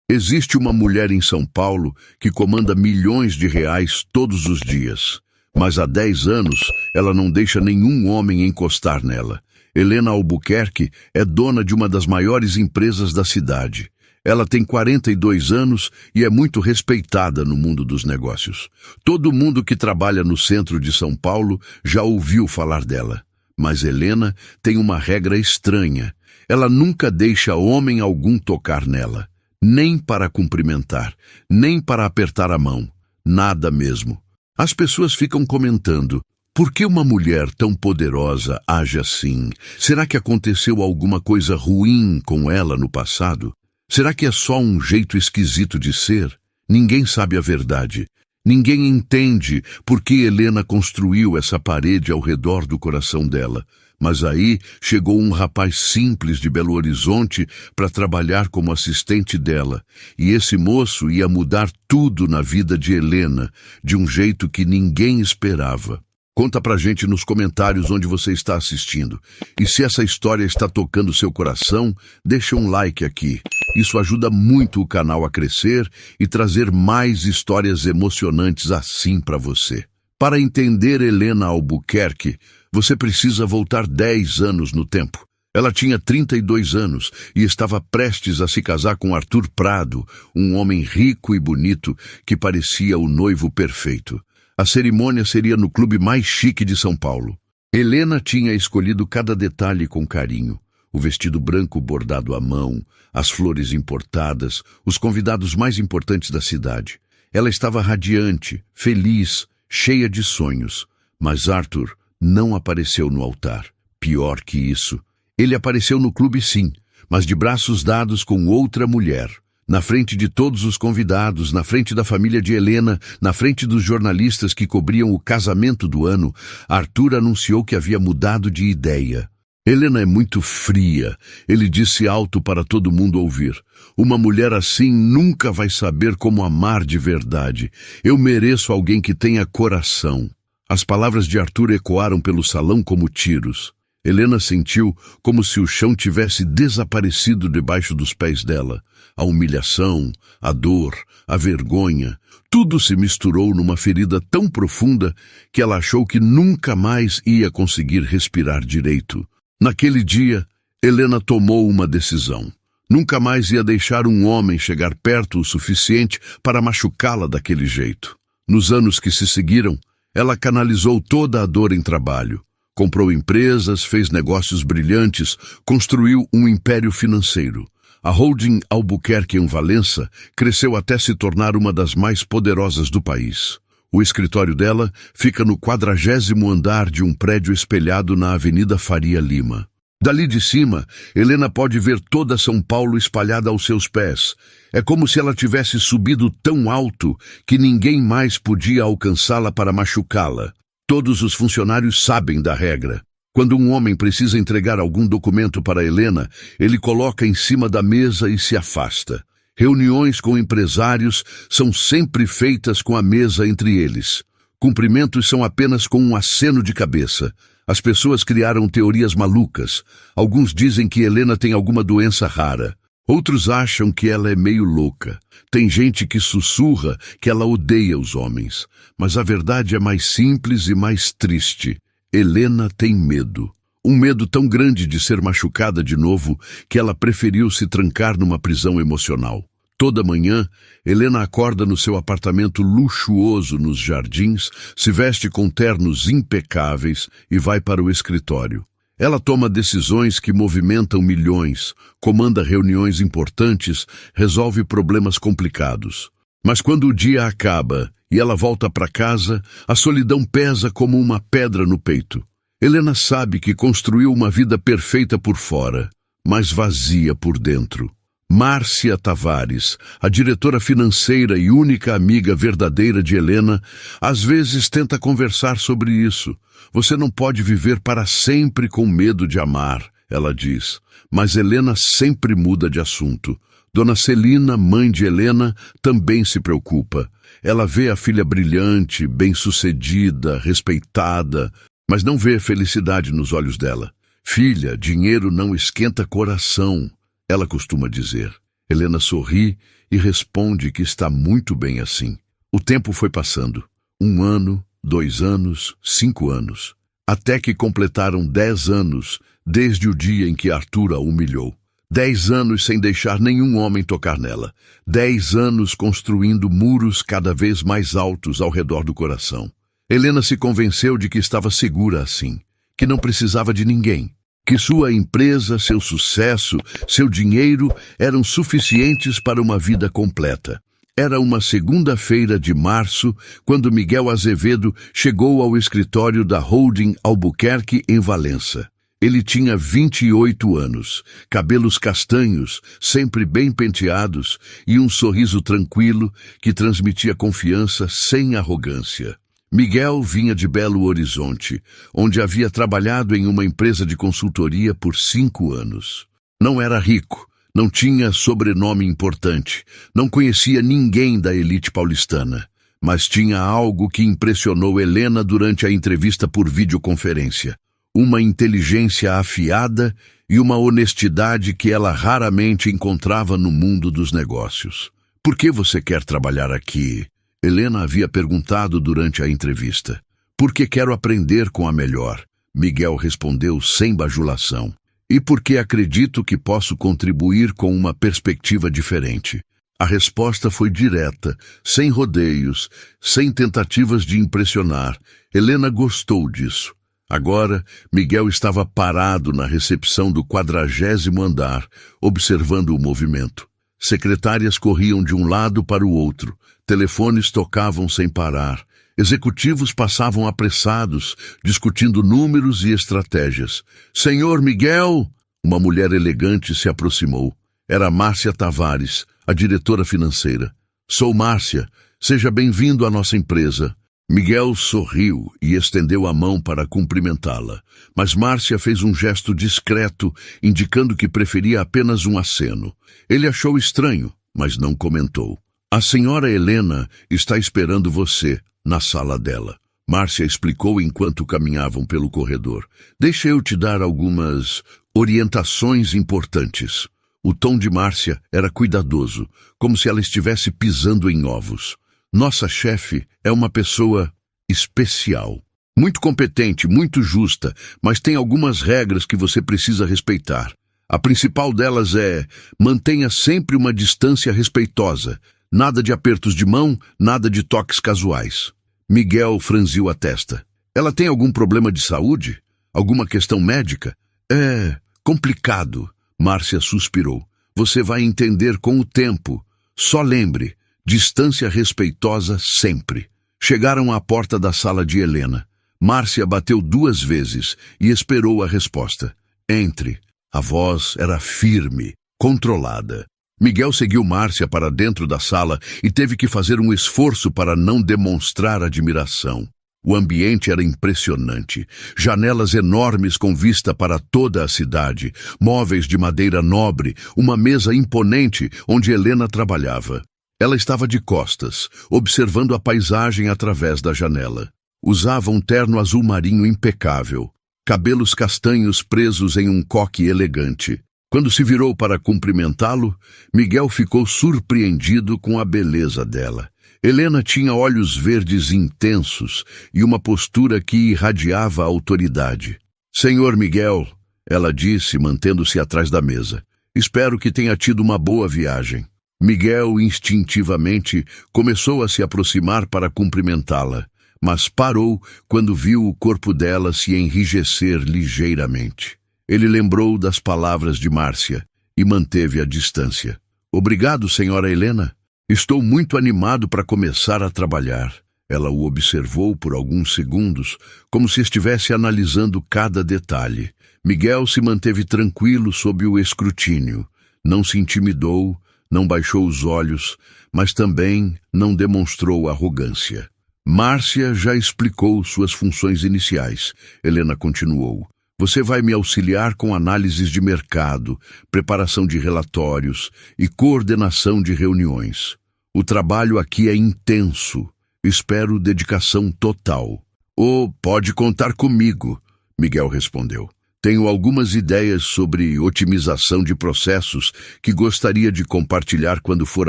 Existe uma mulher em São Paulo que comanda milhões de reais todos os dias. Mas há 10 anos ela não deixa nenhum homem encostar nela. Helena Albuquerque é dona de uma das maiores empresas da cidade. Ela tem 42 anos e é muito respeitada no mundo dos negócios. Todo mundo que trabalha no centro de São Paulo já ouviu falar dela. Mas Helena tem uma regra estranha. Ela nunca deixa homem algum tocar nela. Nem para cumprimentar, nem para apertar a mão. Nada mesmo. As pessoas ficam comentando: por que uma mulher tão poderosa age assim? Será que aconteceu alguma coisa ruim com ela no passado? Será que é só um jeito esquisito de ser? Ninguém sabe a verdade. Ninguém entende por que Helena construiu essa parede ao redor do coração dela. Mas aí chegou um rapaz simples de Belo Horizonte para trabalhar como assistente dela. E esse moço ia mudar tudo na vida de Helena, de um jeito que ninguém esperava. Conta pra gente nos comentários onde você está assistindo. E se essa história está tocando seu coração, deixa um like aqui. Isso ajuda muito o canal a crescer e trazer mais histórias emocionantes assim para você. Para entender Helena Albuquerque, você precisa voltar 10 anos no tempo. Ela tinha 32 anos e estava prestes a se casar com Arthur Prado, um homem rico e bonito que parecia o noivo perfeito. A cerimônia seria no clube mais chique de São Paulo. Helena tinha escolhido cada detalhe com carinho. O vestido branco bordado à mão, as flores importadas, os convidados mais importantes da cidade. Ela estava radiante, feliz, cheia de sonhos. Mas Arthur não apareceu no altar. Pior que isso, ele apareceu no clube sim, mas de braços dados com outra mulher. Na frente de todos os convidados, na frente da família de Helena, na frente dos jornalistas que cobriam o casamento do ano, Arthur anunciou que havia mudado de ideia. Helena é muito fria, ele disse alto para todo mundo ouvir. Uma mulher assim nunca vai saber como amar de verdade. Eu mereço alguém que tenha coração. As palavras de Arthur ecoaram pelo salão como tiros. Helena sentiu como se o chão tivesse desaparecido debaixo dos pés dela. A humilhação, a dor, a vergonha, tudo se misturou numa ferida tão profunda que ela achou que nunca mais ia conseguir respirar direito. Naquele dia, Helena tomou uma decisão. Nunca mais ia deixar um homem chegar perto o suficiente para machucá-la daquele jeito. Nos anos que se seguiram, ela canalizou toda a dor em trabalho. Comprou empresas, fez negócios brilhantes, construiu um império financeiro. A holding Albuquerque em Valença cresceu até se tornar uma das mais poderosas do país. O escritório dela fica no 40º andar de um prédio espelhado na Avenida Faria Lima. Dali de cima, Helena pode ver toda São Paulo espalhada aos seus pés. É como se ela tivesse subido tão alto que ninguém mais podia alcançá-la para machucá-la. Todos os funcionários sabem da regra. Quando um homem precisa entregar algum documento para Helena, ele coloca em cima da mesa e se afasta. Reuniões com empresários são sempre feitas com a mesa entre eles. Cumprimentos são apenas com um aceno de cabeça. As pessoas criaram teorias malucas. Alguns dizem que Helena tem alguma doença rara. Outros acham que ela é meio louca. Tem gente que sussurra que ela odeia os homens. Mas a verdade é mais simples e mais triste. Helena tem medo. Um medo tão grande de ser machucada de novo que ela preferiu se trancar numa prisão emocional. Toda manhã, Helena acorda no seu apartamento luxuoso nos Jardins, se veste com ternos impecáveis e vai para o escritório. Ela toma decisões que movimentam milhões, comanda reuniões importantes, resolve problemas complicados. Mas quando o dia acaba e ela volta para casa, a solidão pesa como uma pedra no peito. Helena sabe que construiu uma vida perfeita por fora, mas vazia por dentro. Márcia Tavares, a diretora financeira e única amiga verdadeira de Helena, às vezes tenta conversar sobre isso. Você não pode viver para sempre com medo de amar, ela diz. Mas Helena sempre muda de assunto. Dona Celina, mãe de Helena, também se preocupa. Ela vê a filha brilhante, bem-sucedida, respeitada, mas não vê felicidade nos olhos dela. Filha, dinheiro não esquenta coração, ela costuma dizer. Helena sorri e responde que está muito bem assim. O tempo foi passando. 1 ano, 2 anos, 5 anos. Até que completaram 10 anos desde o dia em que Arthur a humilhou. 10 anos sem deixar nenhum homem tocar nela. 10 anos construindo muros cada vez mais altos ao redor do coração. Helena se convenceu de que estava segura assim, que não precisava de ninguém, que sua empresa, seu sucesso, seu dinheiro eram suficientes para uma vida completa. Era uma segunda-feira de março, quando Miguel Azevedo chegou ao escritório da Holding Albuquerque, em Valença. Ele tinha 28 anos, cabelos castanhos, sempre bem penteados, e um sorriso tranquilo que transmitia confiança sem arrogância. Miguel vinha de Belo Horizonte, onde havia trabalhado em uma empresa de consultoria por 5 anos. Não era rico, não tinha sobrenome importante, não conhecia ninguém da elite paulistana, mas tinha algo que impressionou Helena durante a entrevista por videoconferência. Uma inteligência afiada e uma honestidade que ela raramente encontrava no mundo dos negócios. Por que você quer trabalhar aqui? Helena havia perguntado durante a entrevista. Porque quero aprender com a melhor, Miguel respondeu sem bajulação. E porque acredito que posso contribuir com uma perspectiva diferente. A resposta foi direta, sem rodeios, sem tentativas de impressionar. Helena gostou disso. Agora, Miguel estava parado na recepção do 40º andar, observando o movimento. Secretárias corriam de um lado para o outro, telefones tocavam sem parar, executivos passavam apressados, discutindo números e estratégias. Senhor Miguel! Uma mulher elegante se aproximou. Era Márcia Tavares, a diretora financeira. Sou Márcia, seja bem-vindo à nossa empresa. Miguel sorriu e estendeu a mão para cumprimentá-la, mas Márcia fez um gesto discreto, indicando que preferia apenas um aceno. Ele achou estranho, mas não comentou. A senhora Helena está esperando você na sala dela. Márcia explicou enquanto caminhavam pelo corredor. Deixa eu te dar algumas orientações importantes. O tom de Márcia era cuidadoso, como se ela estivesse pisando em ovos. Nossa chefe é uma pessoa especial, muito competente, muito justa, mas tem algumas regras que você precisa respeitar. A principal delas é: mantenha sempre uma distância respeitosa, nada de apertos de mão, nada de toques casuais. Miguel franziu a testa. Ela tem algum problema de saúde? Alguma questão médica? É complicado, Márcia suspirou. Você vai entender com o tempo. Só lembre, distância respeitosa sempre. Chegaram à porta da sala de Helena. Márcia bateu 2 vezes e esperou a resposta. Entre. A voz era firme, controlada. Miguel seguiu Márcia para dentro da sala e teve que fazer um esforço para não demonstrar admiração. O ambiente era impressionante. Janelas enormes com vista para toda a cidade, móveis de madeira nobre, uma mesa imponente onde Helena trabalhava. Ela estava de costas, observando a paisagem através da janela. Usava um terno azul marinho impecável, cabelos castanhos presos em um coque elegante. Quando se virou para cumprimentá-lo, Miguel ficou surpreendido com a beleza dela. Helena tinha olhos verdes intensos e uma postura que irradiava autoridade. Senhor Miguel, ela disse, mantendo-se atrás da mesa, espero que tenha tido uma boa viagem. Miguel instintivamente começou a se aproximar para cumprimentá-la, mas parou quando viu o corpo dela se enrijecer ligeiramente. Ele lembrou das palavras de Márcia e manteve a distância. Obrigado, senhora Helena. Estou muito animado para começar a trabalhar. Ela o observou por alguns segundos, como se estivesse analisando cada detalhe. Miguel se manteve tranquilo sob o escrutínio. Não se intimidou, não baixou os olhos, mas também não demonstrou arrogância. Márcia já explicou suas funções iniciais. Helena continuou. Você vai me auxiliar com análises de mercado, preparação de relatórios e coordenação de reuniões. O trabalho aqui é intenso. Espero dedicação total. Oh, pode contar comigo, Miguel respondeu. Tenho algumas ideias sobre otimização de processos que gostaria de compartilhar quando for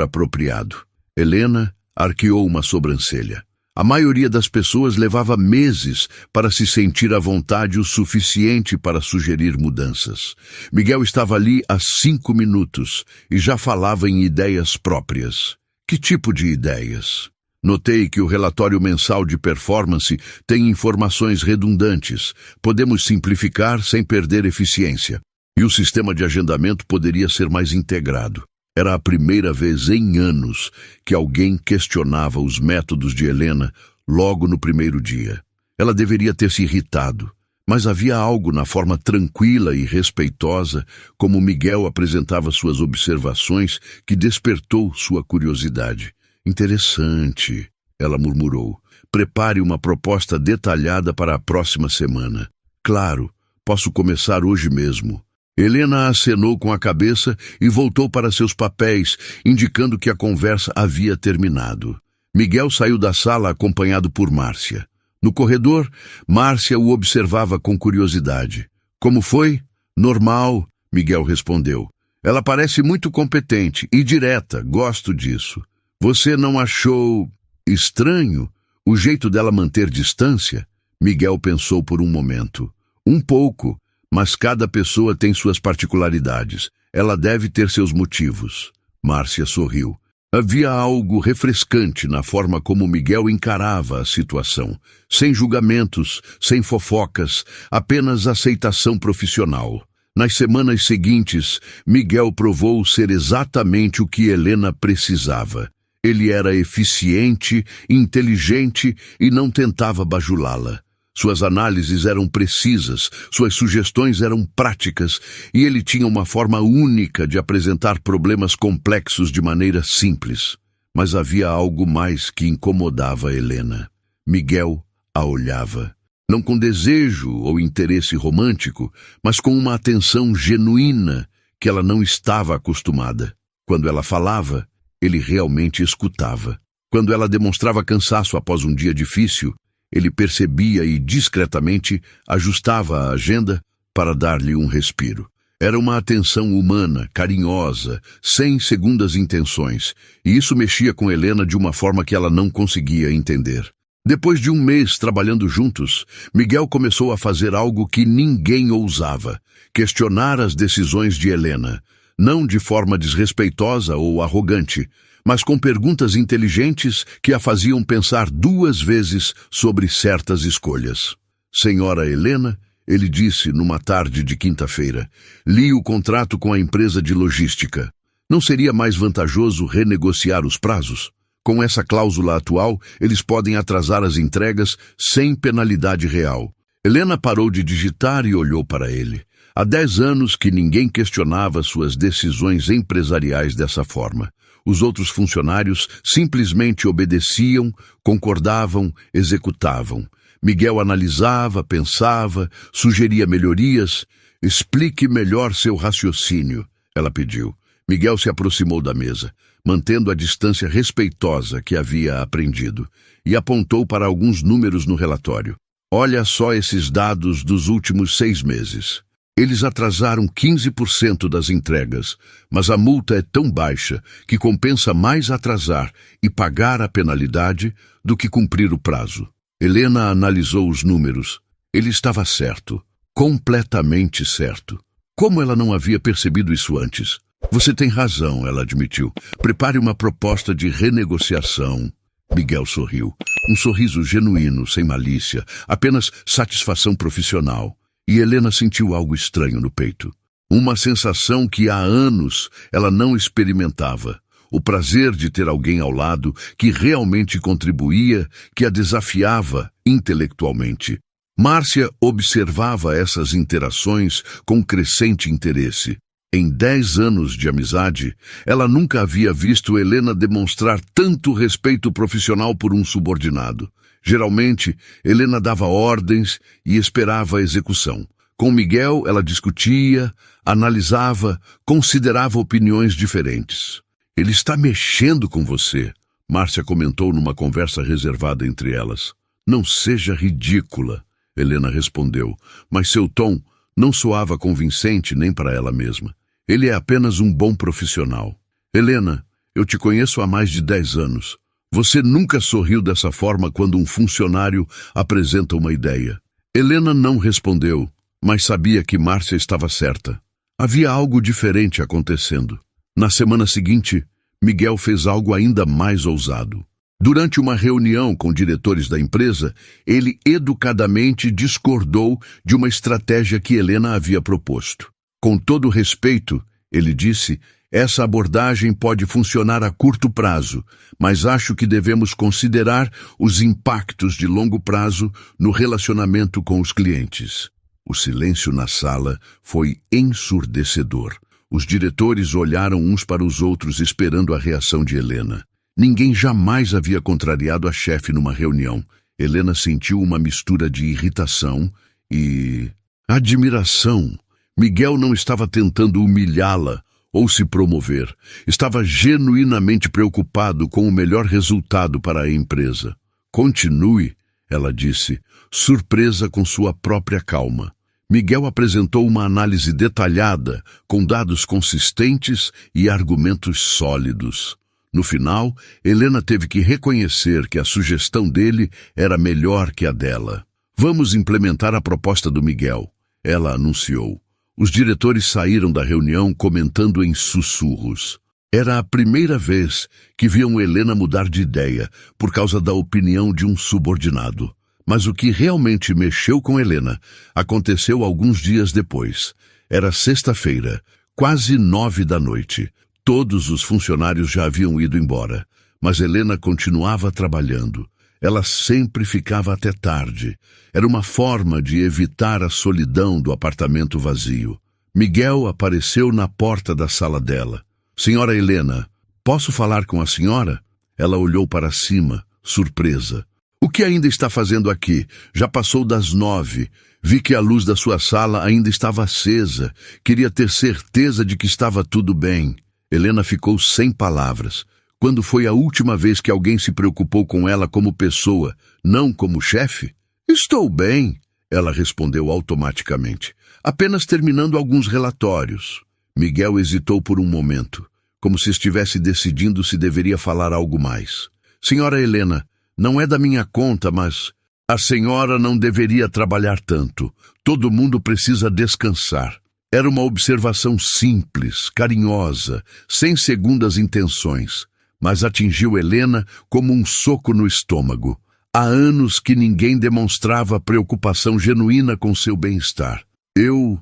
apropriado. Helena arqueou uma sobrancelha. A maioria das pessoas levava meses para se sentir à vontade o suficiente para sugerir mudanças. Miguel estava ali há 5 minutos e já falava em ideias próprias. Que tipo de ideias? Notei que o relatório mensal de performance tem informações redundantes. Podemos simplificar sem perder eficiência. E o sistema de agendamento poderia ser mais integrado. Era a primeira vez em anos que alguém questionava os métodos de Helena logo no primeiro dia. Ela deveria ter se irritado, mas havia algo na forma tranquila e respeitosa como Miguel apresentava suas observações que despertou sua curiosidade. Interessante, ela murmurou. Prepare uma proposta detalhada para a próxima semana. Claro, posso começar hoje mesmo. Helena acenou com a cabeça e voltou para seus papéis, indicando que a conversa havia terminado. Miguel saiu da sala acompanhado por Márcia. No corredor, Márcia o observava com curiosidade. Como foi? Normal, Miguel respondeu. Ela parece muito competente e direta, gosto disso. Você não achou estranho o jeito dela manter distância? Miguel pensou por um momento. Um pouco. Mas cada pessoa tem suas particularidades. Ela deve ter seus motivos. Márcia sorriu. Havia algo refrescante na forma como Miguel encarava a situação. Sem julgamentos, sem fofocas, apenas aceitação profissional. Nas semanas seguintes, Miguel provou ser exatamente o que Helena precisava. Ele era eficiente, inteligente e não tentava bajulá-la. Suas análises eram precisas, suas sugestões eram práticas e ele tinha uma forma única de apresentar problemas complexos de maneira simples. Mas havia algo mais que incomodava Helena. Miguel a olhava, não com desejo ou interesse romântico, mas com uma atenção genuína que ela não estava acostumada. Quando ela falava, ele realmente escutava. Quando ela demonstrava cansaço após um dia difícil, ele percebia e, discretamente, ajustava a agenda para dar-lhe um respiro. Era uma atenção humana, carinhosa, sem segundas intenções, e isso mexia com Helena de uma forma que ela não conseguia entender. Depois de um mês trabalhando juntos, Miguel começou a fazer algo que ninguém ousava: questionar as decisões de Helena, não de forma desrespeitosa ou arrogante, mas com perguntas inteligentes que a faziam pensar 2 vezes sobre certas escolhas. Senhora Helena, ele disse numa tarde de quinta-feira, li o contrato com a empresa de logística. Não seria mais vantajoso renegociar os prazos? Com essa cláusula atual, eles podem atrasar as entregas sem penalidade real. Helena parou de digitar e olhou para ele. Há 10 anos que ninguém questionava suas decisões empresariais dessa forma. Os outros funcionários simplesmente obedeciam, concordavam, executavam. Miguel analisava, pensava, sugeria melhorias. Explique melhor seu raciocínio, ela pediu. Miguel se aproximou da mesa, mantendo a distância respeitosa que havia aprendido, e apontou para alguns números no relatório. Olha só esses dados dos últimos 6 meses. Eles atrasaram 15% das entregas, mas a multa é tão baixa que compensa mais atrasar e pagar a penalidade do que cumprir o prazo. Helena analisou os números. Ele estava certo, completamente certo. Como ela não havia percebido isso antes? Você tem razão, ela admitiu. Prepare uma proposta de renegociação. Miguel sorriu. Um sorriso genuíno, sem malícia, apenas satisfação profissional. E Helena sentiu algo estranho no peito. Uma sensação que há anos ela não experimentava. O prazer de ter alguém ao lado que realmente contribuía, que a desafiava intelectualmente. Márcia observava essas interações com crescente interesse. Em 10 anos de amizade, ela nunca havia visto Helena demonstrar tanto respeito profissional por um subordinado. Geralmente, Helena dava ordens e esperava a execução. Com Miguel, ela discutia, analisava, considerava opiniões diferentes. Ele está mexendo com você, Márcia comentou numa conversa reservada entre elas. Não seja ridícula, Helena respondeu, mas seu tom Não soava convincente nem para ela mesma. Ele é apenas um bom profissional. Helena, eu te conheço há mais de 10 anos. Você nunca sorriu dessa forma quando um funcionário apresenta uma ideia. Helena não respondeu, mas sabia que Márcia estava certa. Havia algo diferente acontecendo. Na semana seguinte, Miguel fez algo ainda mais ousado. Durante uma reunião com diretores da empresa, ele educadamente discordou de uma estratégia que Helena havia proposto. Com todo respeito, ele disse, essa abordagem pode funcionar a curto prazo, mas acho que devemos considerar os impactos de longo prazo no relacionamento com os clientes. O silêncio na sala foi ensurdecedor. Os diretores olharam uns para os outros esperando a reação de Helena. Ninguém jamais havia contrariado a chefe numa reunião. Helena sentiu uma mistura de irritação e admiração. Miguel não estava tentando humilhá-la ou se promover. Estava genuinamente preocupado com o melhor resultado para a empresa. Continue, ela disse, surpresa com sua própria calma. Miguel apresentou uma análise detalhada, com dados consistentes e argumentos sólidos. No final, Helena teve que reconhecer que a sugestão dele era melhor que a dela. Vamos implementar a proposta do Miguel, ela anunciou. Os diretores saíram da reunião comentando em sussurros. Era a primeira vez que viam Helena mudar de ideia por causa da opinião de um subordinado. Mas o que realmente mexeu com Helena aconteceu alguns dias depois. Era sexta-feira, quase 9 da noite. Todos os funcionários já haviam ido embora, mas Helena continuava trabalhando. Ela sempre ficava até tarde. Era uma forma de evitar a solidão do apartamento vazio. Miguel apareceu na porta da sala dela. Senhora Helena, posso falar com a senhora? Ela olhou para cima, surpresa. O que ainda está fazendo aqui? Já passou das 9. Vi que a luz da sua sala ainda estava acesa. Queria ter certeza de que estava tudo bem. Helena ficou sem palavras. Quando foi a última vez que alguém se preocupou com ela como pessoa, não como chefe? Estou bem, ela respondeu automaticamente. Apenas terminando alguns relatórios. Miguel hesitou por um momento, como se estivesse decidindo se deveria falar algo mais. Senhora Helena, não é da minha conta, mas a senhora não deveria trabalhar tanto. Todo mundo precisa descansar. Era uma observação simples, carinhosa, sem segundas intenções, mas atingiu Helena como um soco no estômago. Há anos que ninguém demonstrava preocupação genuína com seu bem-estar. Eu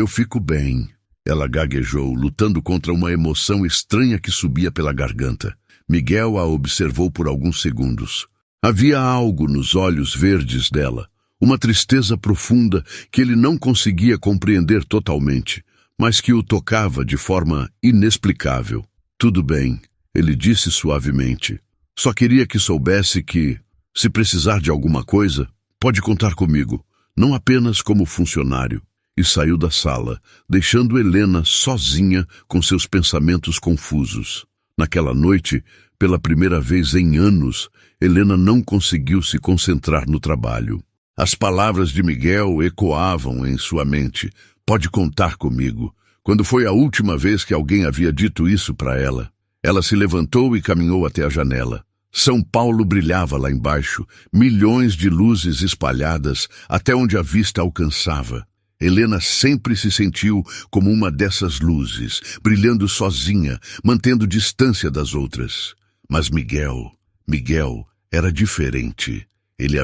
fico bem, ela gaguejou, lutando contra uma emoção estranha que subia pela garganta. Miguel a observou por alguns segundos. Havia algo nos olhos verdes dela. Uma tristeza profunda que ele não conseguia compreender totalmente, mas que o tocava de forma inexplicável. Tudo bem, ele disse suavemente. Só queria que soubesse que, se precisar de alguma coisa, pode contar comigo, não apenas como funcionário. E saiu da sala, deixando Helena sozinha com seus pensamentos confusos. Naquela noite, pela primeira vez em anos, Helena não conseguiu se concentrar no trabalho. As palavras de Miguel ecoavam em sua mente. Pode contar comigo. Quando foi a última vez que alguém havia dito isso para ela? Ela se levantou e caminhou até a janela. São Paulo brilhava lá embaixo, milhões de luzes espalhadas até onde a vista alcançava. Helena sempre se sentiu como uma dessas luzes, brilhando sozinha, mantendo distância das outras. Mas Miguel era diferente. Ele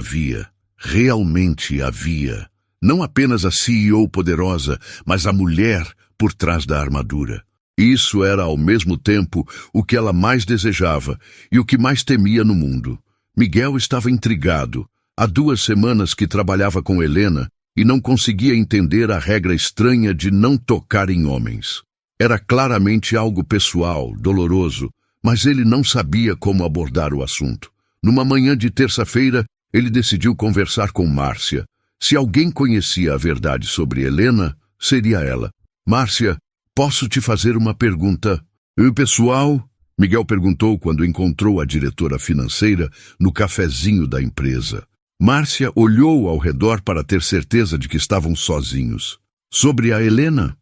realmente havia, não apenas a CEO poderosa, mas a mulher por trás da armadura. Isso era ao mesmo tempo o que ela mais desejava e o que mais temia no mundo. Miguel estava intrigado. Há 2 semanas que trabalhava com Helena e não conseguia entender a regra estranha de não tocar em homens. Era claramente algo pessoal, doloroso, mas ele não sabia como abordar o assunto. Numa manhã de terça-feira, ele decidiu conversar com Márcia. Se alguém conhecia a verdade sobre Helena, seria ela. Márcia, posso te fazer uma pergunta? E pessoal? Miguel perguntou quando encontrou a diretora financeira no cafezinho da empresa. Márcia olhou ao redor para ter certeza de que estavam sozinhos. Sobre a Helena?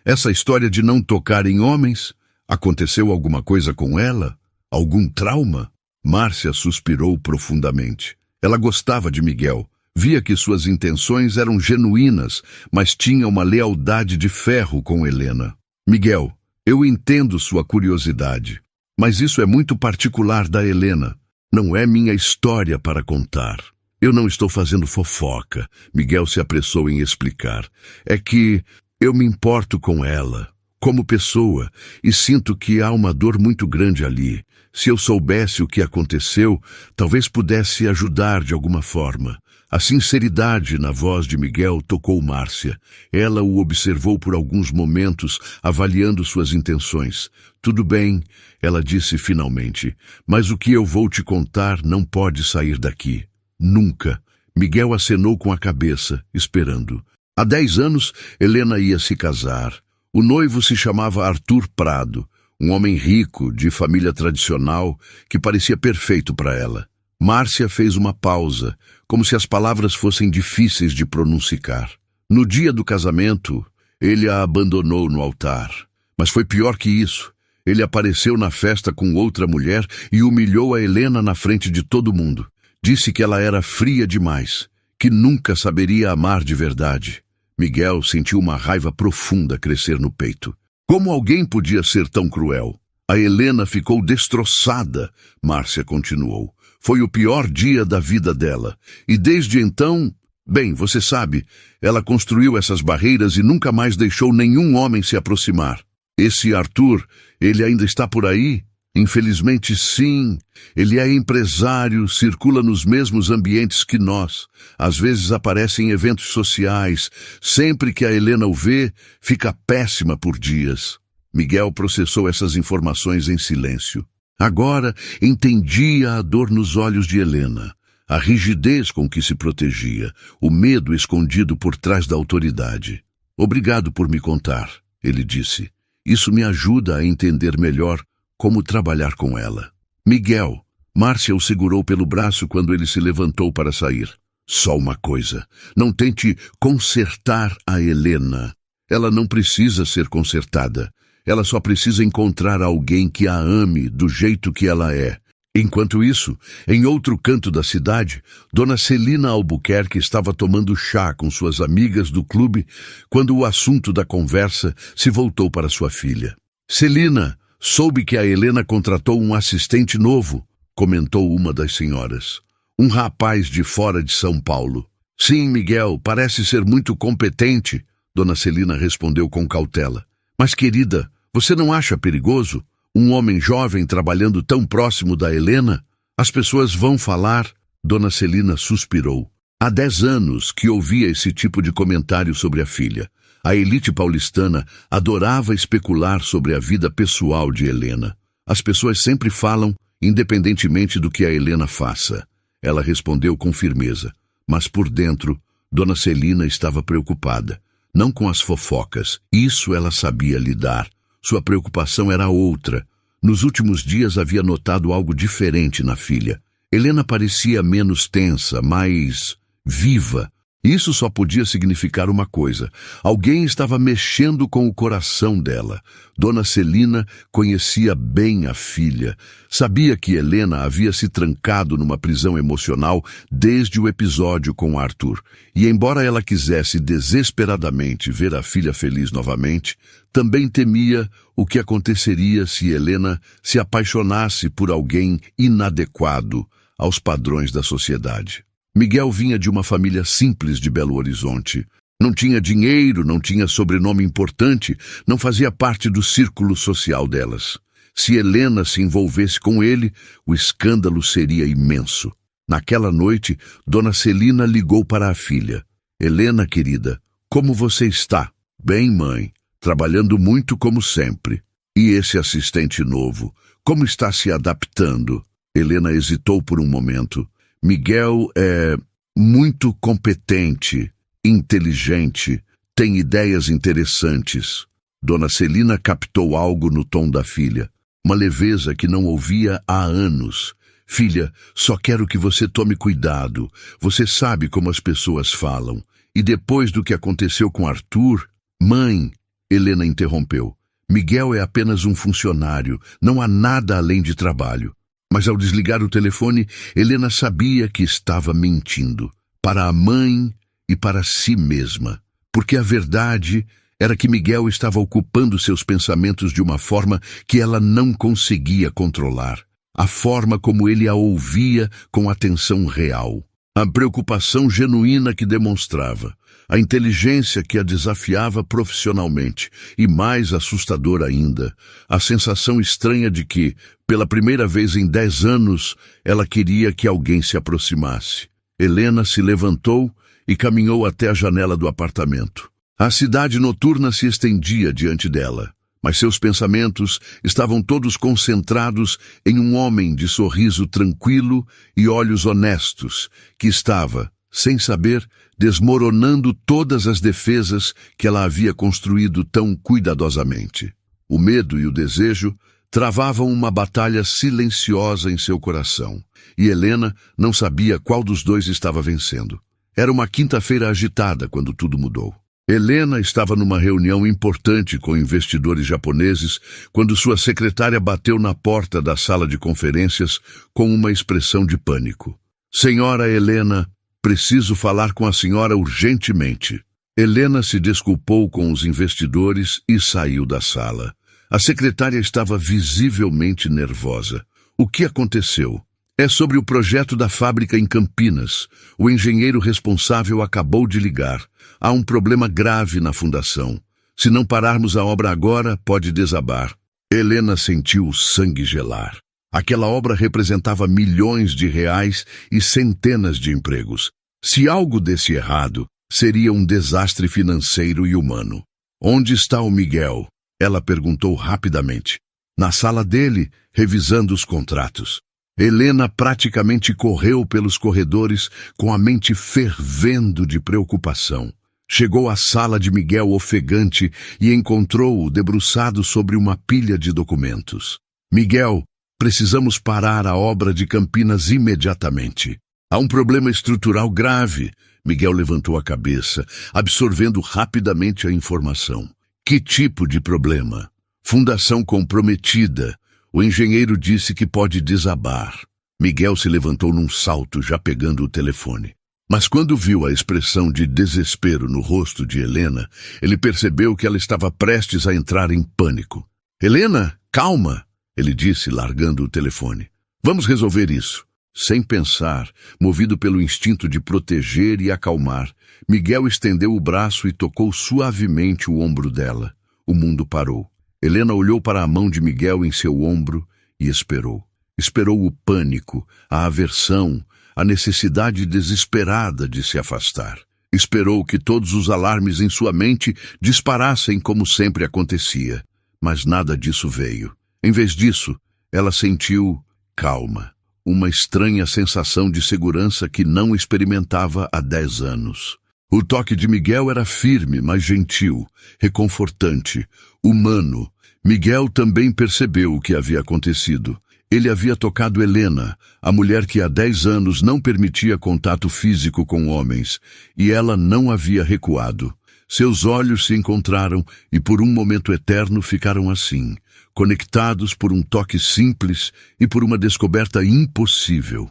Essa história de não tocar em homens? Aconteceu alguma coisa com ela? Algum trauma? Márcia suspirou profundamente. Ela gostava de Miguel. Via que suas intenções eram genuínas, mas tinha uma lealdade de ferro com Helena. Miguel, eu entendo sua curiosidade, mas isso é muito particular da Helena. Não é minha história para contar. Eu não estou fazendo fofoca, Miguel se apressou em explicar. É que eu me importo com ela, como pessoa, e sinto que há uma dor muito grande ali. Se eu soubesse o que aconteceu, talvez pudesse ajudar de alguma forma. A sinceridade na voz de Miguel tocou Márcia. Ela o observou por alguns momentos, avaliando suas intenções. Tudo bem, ela disse finalmente, mas o que eu vou te contar não pode sair daqui. Nunca. Miguel acenou com a cabeça, esperando. Há 10 anos, Helena ia se casar. O noivo se chamava Arthur Prado, um homem rico, de família tradicional, que parecia perfeito para ela. Márcia fez uma pausa, como se as palavras fossem difíceis de pronunciar. No dia do casamento, ele a abandonou no altar. Mas foi pior que isso. Ele apareceu na festa com outra mulher e humilhou a Helena na frente de todo mundo. Disse que ela era fria demais, que nunca saberia amar de verdade. Miguel sentiu uma raiva profunda crescer no peito. Como alguém podia ser tão cruel? A Helena ficou destroçada, Márcia continuou. Foi o pior dia da vida dela. E desde então, bem, você sabe, ela construiu essas barreiras e nunca mais deixou nenhum homem se aproximar. Esse Arthur, ele ainda está por aí? Infelizmente, sim. Ele é empresário, circula nos mesmos ambientes que nós. Às vezes aparece em eventos sociais. Sempre que a Helena o vê, fica péssima por dias. Miguel processou essas informações em silêncio. Agora entendia a dor nos olhos de Helena, a rigidez com que se protegia, o medo escondido por trás da autoridade. Obrigado por me contar, ele disse. Isso me ajuda a entender melhor como trabalhar com ela. Miguel, Márcia o segurou pelo braço quando ele se levantou para sair. Só uma coisa, não tente consertar a Helena. Ela não precisa ser consertada. Ela só precisa encontrar alguém que a ame do jeito que ela é. Enquanto isso, em outro canto da cidade, Dona Celina Albuquerque estava tomando chá com suas amigas do clube quando o assunto da conversa se voltou para sua filha. Celina, soube que a Helena contratou um assistente novo, comentou uma das senhoras. Um rapaz de fora de São Paulo. Sim, Miguel, parece ser muito competente, Dona Celina respondeu com cautela. Mas, querida, você não acha perigoso? Um homem jovem trabalhando tão próximo da Helena? As pessoas vão falar. Dona Celina suspirou. Há 10 anos que ouvia esse tipo de comentário sobre a filha. A elite paulistana adorava especular sobre a vida pessoal de Helena. As pessoas sempre falam, independentemente do que a Helena faça. Ela respondeu com firmeza. Mas por dentro, Dona Celina estava preocupada. Não com as fofocas. Isso ela sabia lidar. Sua preocupação era outra. Nos últimos dias havia notado algo diferente na filha. Helena parecia menos tensa, mais viva. Isso só podia significar uma coisa. Alguém estava mexendo com o coração dela. Dona Celina conhecia bem a filha. Sabia que Helena havia se trancado numa prisão emocional desde o episódio com Arthur. E embora ela quisesse desesperadamente ver a filha feliz novamente, também temia o que aconteceria se Helena se apaixonasse por alguém inadequado aos padrões da sociedade. Miguel vinha de uma família simples de Belo Horizonte. Não tinha dinheiro, não tinha sobrenome importante, não fazia parte do círculo social delas. Se Helena se envolvesse com ele, o escândalo seria imenso. Naquela noite, Dona Celina ligou para a filha. Helena, querida, como você está? Bem, mãe, trabalhando muito como sempre. E esse assistente novo, como está se adaptando? Helena hesitou por um momento. Miguel é muito competente, inteligente, tem ideias interessantes. Dona Celina captou algo no tom da filha, uma leveza que não ouvia há anos. Filha, só quero que você tome cuidado. Você sabe como as pessoas falam. E depois do que aconteceu com Arthur... Mãe, Helena interrompeu. Miguel é apenas um funcionário, não há nada além de trabalho. Mas ao desligar o telefone, Helena sabia que estava mentindo. Para a mãe e para si mesma. Porque a verdade era que Miguel estava ocupando seus pensamentos de uma forma que ela não conseguia controlar. A forma como ele a ouvia com atenção real. A preocupação genuína que demonstrava. A inteligência que a desafiava profissionalmente. E mais assustador ainda, a sensação estranha de que, pela primeira vez em 10 anos, ela queria que alguém se aproximasse. Helena se levantou e caminhou até a janela do apartamento. A cidade noturna se estendia diante dela, mas seus pensamentos estavam todos concentrados em um homem de sorriso tranquilo e olhos honestos, que estava, sem saber, desmoronando todas as defesas que ela havia construído tão cuidadosamente. O medo e o desejo travavam uma batalha silenciosa em seu coração, e Helena não sabia qual dos dois estava vencendo. Era uma quinta-feira agitada quando tudo mudou. Helena estava numa reunião importante com investidores japoneses quando sua secretária bateu na porta da sala de conferências com uma expressão de pânico. Senhora Helena, preciso falar com a senhora urgentemente. Helena se desculpou com os investidores e saiu da sala. A secretária estava visivelmente nervosa. O que aconteceu? É sobre o projeto da fábrica em Campinas. O engenheiro responsável acabou de ligar. Há um problema grave na fundação. Se não pararmos a obra agora, pode desabar. Helena sentiu o sangue gelar. Aquela obra representava milhões de reais e centenas de empregos. Se algo desse errado, seria um desastre financeiro e humano. Onde está o Miguel? Ela perguntou rapidamente. Na sala dele, revisando os contratos. Helena praticamente correu pelos corredores com a mente fervendo de preocupação. Chegou à sala de Miguel ofegante e encontrou-o debruçado sobre uma pilha de documentos. Miguel, precisamos parar a obra de Campinas imediatamente. Há um problema estrutural grave. Miguel levantou a cabeça, absorvendo rapidamente a informação. Que tipo de problema? Fundação comprometida. O engenheiro disse que pode desabar. Miguel se levantou num salto, já pegando o telefone. Mas quando viu a expressão de desespero no rosto de Helena, ele percebeu que ela estava prestes a entrar em pânico. Helena, calma, ele disse, largando o telefone. Vamos resolver isso. Sem pensar, movido pelo instinto de proteger e acalmar, Miguel estendeu o braço e tocou suavemente o ombro dela. O mundo parou. Helena olhou para a mão de Miguel em seu ombro e esperou. Esperou o pânico, a aversão, a necessidade desesperada de se afastar. Esperou que todos os alarmes em sua mente disparassem como sempre acontecia. Mas nada disso veio. Em vez disso, ela sentiu calma. Uma estranha sensação de segurança que não experimentava há 10 anos. O toque de Miguel era firme, mas gentil, reconfortante, humano. Miguel também percebeu o que havia acontecido. Ele havia tocado Helena, a mulher que há 10 anos não permitia contato físico com homens, e ela não havia recuado. Seus olhos se encontraram e por um momento eterno ficaram assim, conectados por um toque simples e por uma descoberta impossível.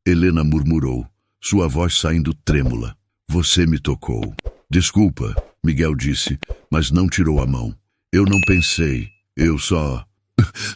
Helena murmurou, sua voz saindo trêmula. Você me tocou. Desculpa, Miguel disse, mas não tirou a mão. Eu não pensei, eu só...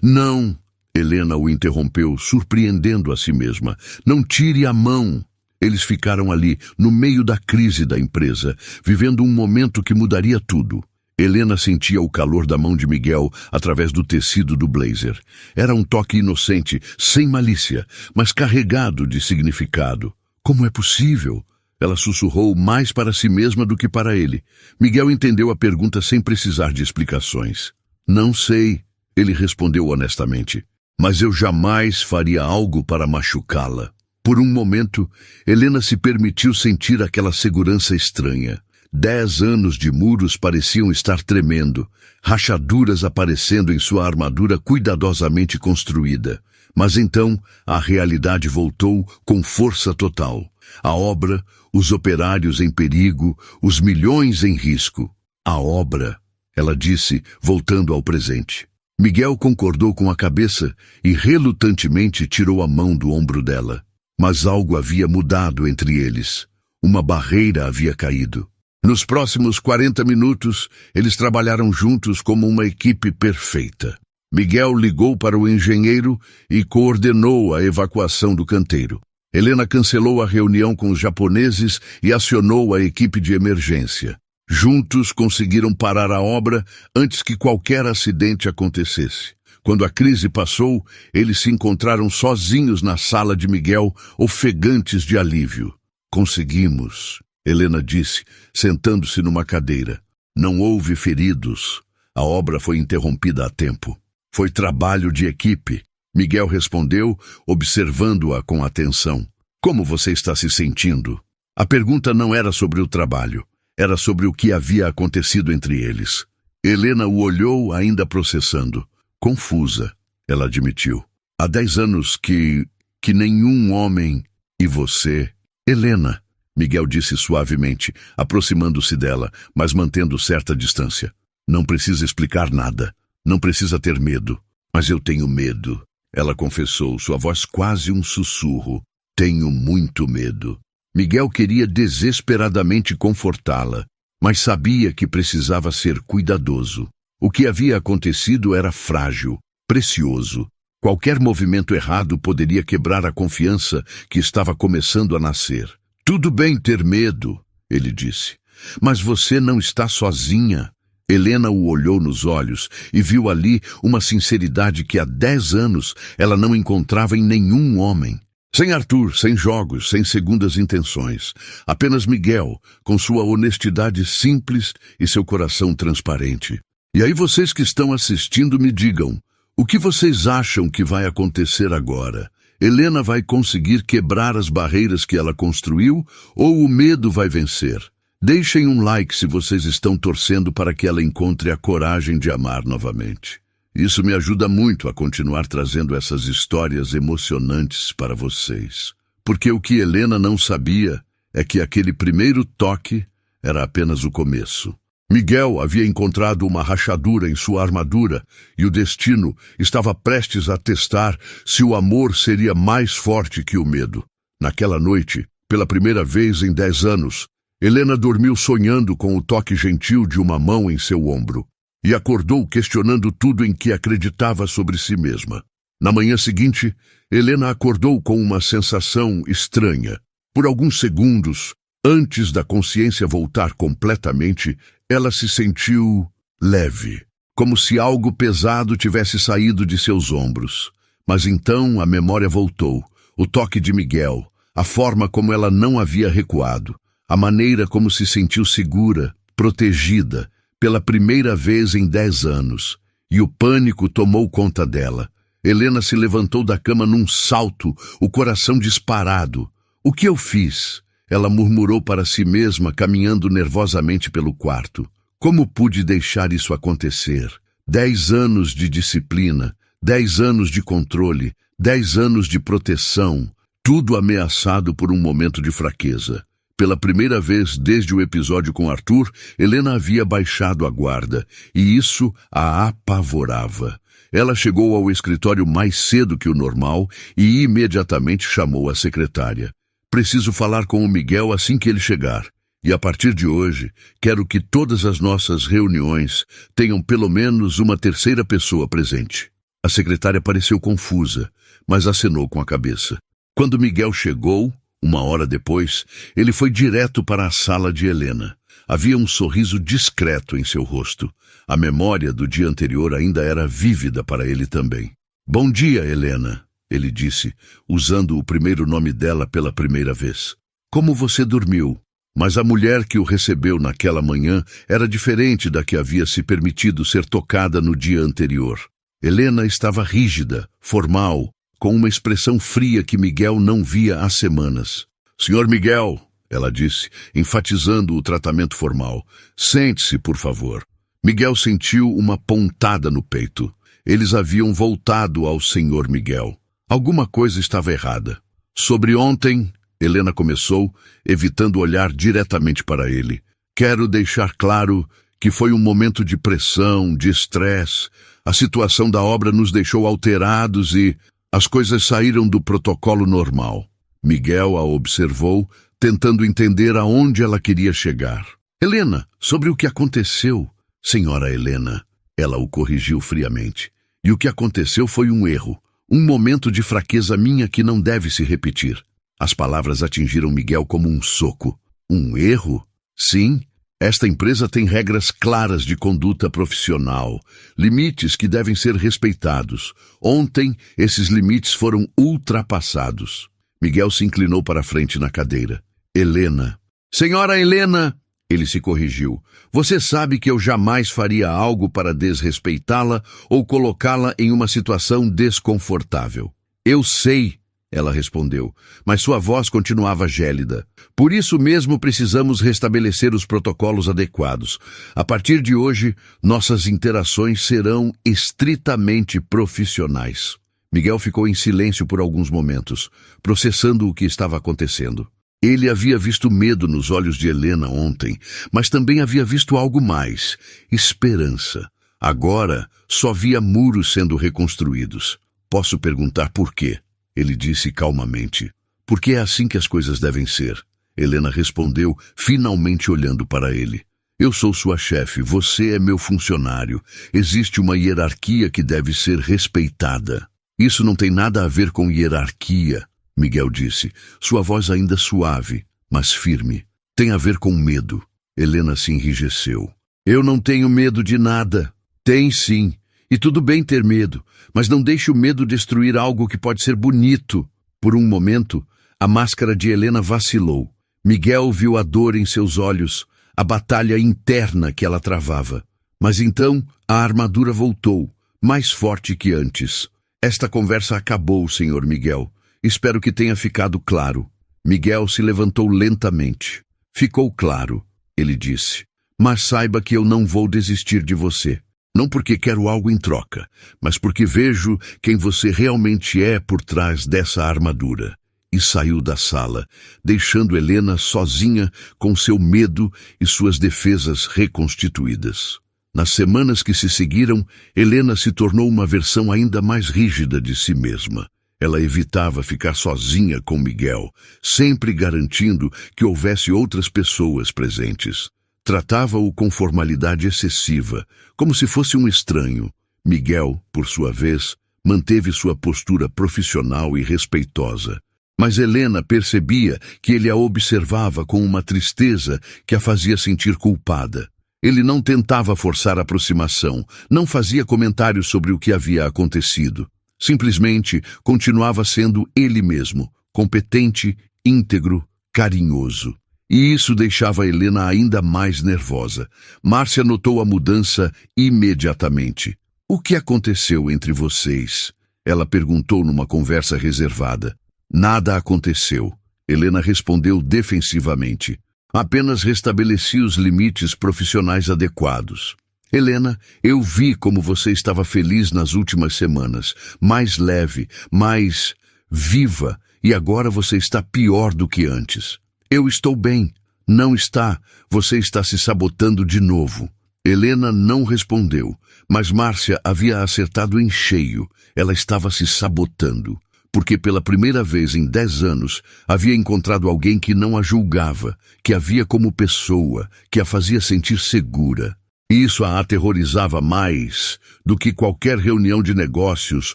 Não, Helena o interrompeu, surpreendendo a si mesma. Não tire a mão. Eles ficaram ali, no meio da crise da empresa, vivendo um momento que mudaria tudo. Helena sentia o calor da mão de Miguel através do tecido do blazer. Era um toque inocente, sem malícia, mas carregado de significado. Como é possível? Ela sussurrou mais para si mesma do que para ele. Miguel entendeu a pergunta sem precisar de explicações. Não sei, ele respondeu honestamente. Mas eu jamais faria algo para machucá-la. Por um momento, Helena se permitiu sentir aquela segurança estranha. 10 anos de muros pareciam estar tremendo, rachaduras aparecendo em sua armadura cuidadosamente construída. Mas então, a realidade voltou com força total. A obra, os operários em perigo, os milhões em risco. A obra, ela disse, voltando ao presente. Miguel concordou com a cabeça e relutantemente tirou a mão do ombro dela. Mas algo havia mudado entre eles. Uma barreira havia caído. Nos próximos 40 minutos, eles trabalharam juntos como uma equipe perfeita. Miguel ligou para o engenheiro e coordenou a evacuação do canteiro. Helena cancelou a reunião com os japoneses e acionou a equipe de emergência. Juntos conseguiram parar a obra antes que qualquer acidente acontecesse. Quando a crise passou, eles se encontraram sozinhos na sala de Miguel, ofegantes de alívio. Conseguimos, Helena disse, sentando-se numa cadeira. Não houve feridos. A obra foi interrompida a tempo. Foi trabalho de equipe. Miguel respondeu, observando-a com atenção. Como você está se sentindo? A pergunta não era sobre o trabalho. Era sobre o que havia acontecido entre eles. Helena o olhou, ainda processando. Confusa, ela admitiu. Há 10 anos que nenhum homem... E você... Helena, Miguel disse suavemente, aproximando-se dela, mas mantendo certa distância. Não precisa explicar nada. Não precisa ter medo. Mas eu tenho medo. Ela confessou, sua voz quase um sussurro. Tenho muito medo. Miguel queria desesperadamente confortá-la, mas sabia que precisava ser cuidadoso. O que havia acontecido era frágil, precioso. Qualquer movimento errado poderia quebrar a confiança que estava começando a nascer. Tudo bem ter medo, ele disse, mas você não está sozinha. Helena o olhou nos olhos e viu ali uma sinceridade que há 10 anos ela não encontrava em nenhum homem. Sem Arthur, sem jogos, sem segundas intenções. Apenas Miguel, com sua honestidade simples e seu coração transparente. E aí vocês que estão assistindo me digam, o que vocês acham que vai acontecer agora? Helena vai conseguir quebrar as barreiras que ela construiu ou o medo vai vencer? Deixem um like se vocês estão torcendo para que ela encontre a coragem de amar novamente. Isso me ajuda muito a continuar trazendo essas histórias emocionantes para vocês. Porque o que Helena não sabia é que aquele primeiro toque era apenas o começo. Miguel havia encontrado uma rachadura em sua armadura e o destino estava prestes a testar se o amor seria mais forte que o medo. Naquela noite, pela primeira vez em 10 anos, Helena dormiu sonhando com o toque gentil de uma mão em seu ombro. E acordou questionando tudo em que acreditava sobre si mesma. Na manhã seguinte, Helena acordou com uma sensação estranha. Por alguns segundos, antes da consciência voltar completamente, ela se sentiu leve, como se algo pesado tivesse saído de seus ombros. Mas então a memória voltou, o toque de Miguel, a forma como ela não havia recuado, a maneira como se sentiu segura, protegida, pela primeira vez em 10 anos, e o pânico tomou conta dela. Helena se levantou da cama num salto, o coração disparado. O que eu fiz? Ela murmurou para si mesma, caminhando nervosamente pelo quarto. Como pude deixar isso acontecer? 10 anos de disciplina, 10 anos de controle, 10 anos de proteção, tudo ameaçado por um momento de fraqueza. Pela primeira vez desde o episódio com Arthur, Helena havia baixado a guarda, e isso a apavorava. Ela chegou ao escritório mais cedo que o normal e imediatamente chamou a secretária. Preciso falar com o Miguel assim que ele chegar. E a partir de hoje, quero que todas as nossas reuniões tenham pelo menos uma terceira pessoa presente. A secretária pareceu confusa, mas acenou com a cabeça. Quando Miguel chegou, 1 hora depois, ele foi direto para a sala de Helena. Havia um sorriso discreto em seu rosto. A memória do dia anterior ainda era vívida para ele também. Bom dia, Helena, ele disse, usando o primeiro nome dela pela primeira vez. Como você dormiu? Mas a mulher que o recebeu naquela manhã era diferente da que havia se permitido ser tocada no dia anterior. Helena estava rígida, formal, com uma expressão fria que Miguel não via há semanas. Senhor Miguel, ela disse, enfatizando o tratamento formal. Sente-se, por favor. Miguel sentiu uma pontada no peito. Eles haviam voltado ao Senhor Miguel. Alguma coisa estava errada. Sobre ontem, Helena começou, evitando olhar diretamente para ele. Quero deixar claro que foi um momento de pressão, de estresse. A situação da obra nos deixou alterados e as coisas saíram do protocolo normal. Miguel a observou, tentando entender aonde ela queria chegar. Helena, sobre o que aconteceu? Senhora Helena, ela o corrigiu friamente. E o que aconteceu foi um erro. Um momento de fraqueza minha que não deve se repetir. As palavras atingiram Miguel como um soco. Um erro? Sim. Esta empresa tem regras claras de conduta profissional, limites que devem ser respeitados. Ontem, esses limites foram ultrapassados. Miguel se inclinou para a frente na cadeira. Helena. Senhora Helena, ele se corrigiu. Você sabe que eu jamais faria algo para desrespeitá-la ou colocá-la em uma situação desconfortável. Eu sei, ela respondeu, mas sua voz continuava gélida. Por isso mesmo precisamos restabelecer os protocolos adequados. A partir de hoje, nossas interações serão estritamente profissionais. Miguel ficou em silêncio por alguns momentos, processando o que estava acontecendo. Ele havia visto medo nos olhos de Helena ontem, mas também havia visto algo mais, esperança. Agora, só via muros sendo reconstruídos. Posso perguntar por quê? Ele disse calmamente. Porque é assim que as coisas devem ser. Helena respondeu, finalmente olhando para ele. Eu sou sua chefe, você é meu funcionário. Existe uma hierarquia que deve ser respeitada. Isso não tem nada a ver com hierarquia, Miguel disse, sua voz ainda suave, mas firme. Tem a ver com medo. Helena se enrijeceu. Eu não tenho medo de nada. Tem sim. E tudo bem ter medo, mas não deixe o medo destruir algo que pode ser bonito. Por um momento, a máscara de Helena vacilou. Miguel viu a dor em seus olhos, a batalha interna que ela travava. Mas então a armadura voltou, mais forte que antes. Esta conversa acabou, Sr. Miguel. Espero que tenha ficado claro. Miguel se levantou lentamente. Ficou claro, ele disse. Mas saiba que eu não vou desistir de você. Não porque quero algo em troca, mas porque vejo quem você realmente é por trás dessa armadura. E saiu da sala, deixando Helena sozinha com seu medo e suas defesas reconstituídas. Nas semanas que se seguiram, Helena se tornou uma versão ainda mais rígida de si mesma. Ela evitava ficar sozinha com Miguel, sempre garantindo que houvesse outras pessoas presentes. Tratava-o com formalidade excessiva, como se fosse um estranho. Miguel, por sua vez, manteve sua postura profissional e respeitosa. Mas Helena percebia que ele a observava com uma tristeza que a fazia sentir culpada. Ele não tentava forçar a aproximação, não fazia comentários sobre o que havia acontecido. Simplesmente continuava sendo ele mesmo, competente, íntegro, carinhoso. E isso deixava Helena ainda mais nervosa. Márcia notou a mudança imediatamente. O que aconteceu entre vocês? Ela perguntou numa conversa reservada. Nada aconteceu. Helena respondeu defensivamente. Apenas restabeleci os limites profissionais adequados. Helena, eu vi como você estava feliz nas últimas semanas. Mais leve, mais viva. E agora você está pior do que antes. Eu estou bem. Não está. Você está se sabotando de novo. Helena não respondeu, mas Márcia havia acertado em cheio. Ela estava se sabotando, porque pela primeira vez em 10 anos havia encontrado alguém que não a julgava, que a via como pessoa, que a fazia sentir segura. E isso a aterrorizava mais do que qualquer reunião de negócios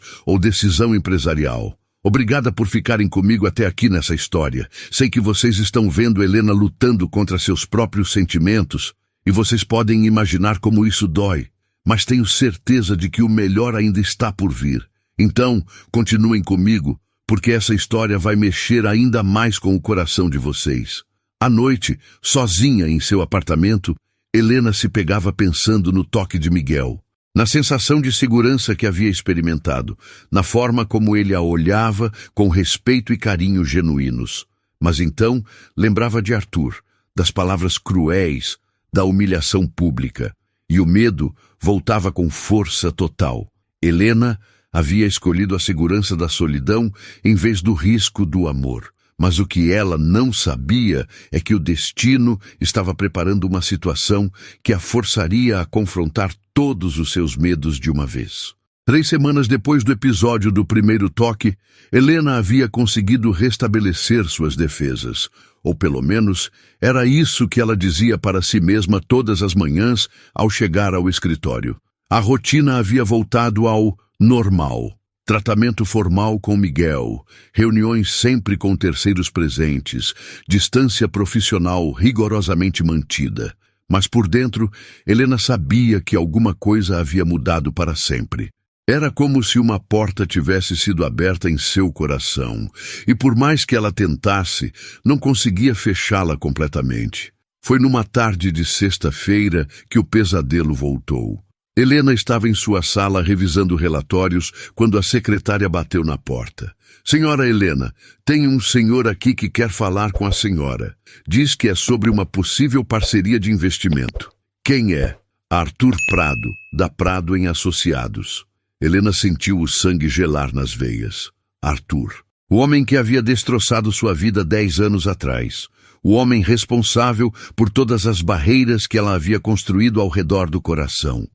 ou decisão empresarial. Obrigada por ficarem comigo até aqui nessa história. Sei que vocês estão vendo Helena lutando contra seus próprios sentimentos e vocês podem imaginar como isso dói, mas tenho certeza de que o melhor ainda está por vir. Então, continuem comigo, porque essa história vai mexer ainda mais com o coração de vocês. À noite, sozinha em seu apartamento, Helena se pegava pensando no toque de Miguel, na sensação de segurança que havia experimentado, na forma como ele a olhava com respeito e carinho genuínos. Mas então lembrava de Arthur, das palavras cruéis, da humilhação pública, e o medo voltava com força total. Helena havia escolhido a segurança da solidão em vez do risco do amor. Mas o que ela não sabia é que o destino estava preparando uma situação que a forçaria a confrontar todos os seus medos de uma vez. 3 semanas depois do episódio do primeiro toque, Helena havia conseguido restabelecer suas defesas. Ou pelo menos, era isso que ela dizia para si mesma todas as manhãs ao chegar ao escritório. A rotina havia voltado ao normal. Tratamento formal com Miguel, reuniões sempre com terceiros presentes, distância profissional rigorosamente mantida. Mas por dentro, Helena sabia que alguma coisa havia mudado para sempre. Era como se uma porta tivesse sido aberta em seu coração, e por mais que ela tentasse, não conseguia fechá-la completamente. Foi numa tarde de sexta-feira que o pesadelo voltou. Helena estava em sua sala revisando relatórios quando a secretária bateu na porta. Senhora Helena, tem um senhor aqui que quer falar com a senhora. Diz que é sobre uma possível parceria de investimento. Quem é? Arthur Prado, da Prado em Associados. Helena sentiu o sangue gelar nas veias. Arthur. O homem que havia destroçado sua vida 10 anos atrás. O homem responsável por todas as barreiras que ela havia construído ao redor do coração.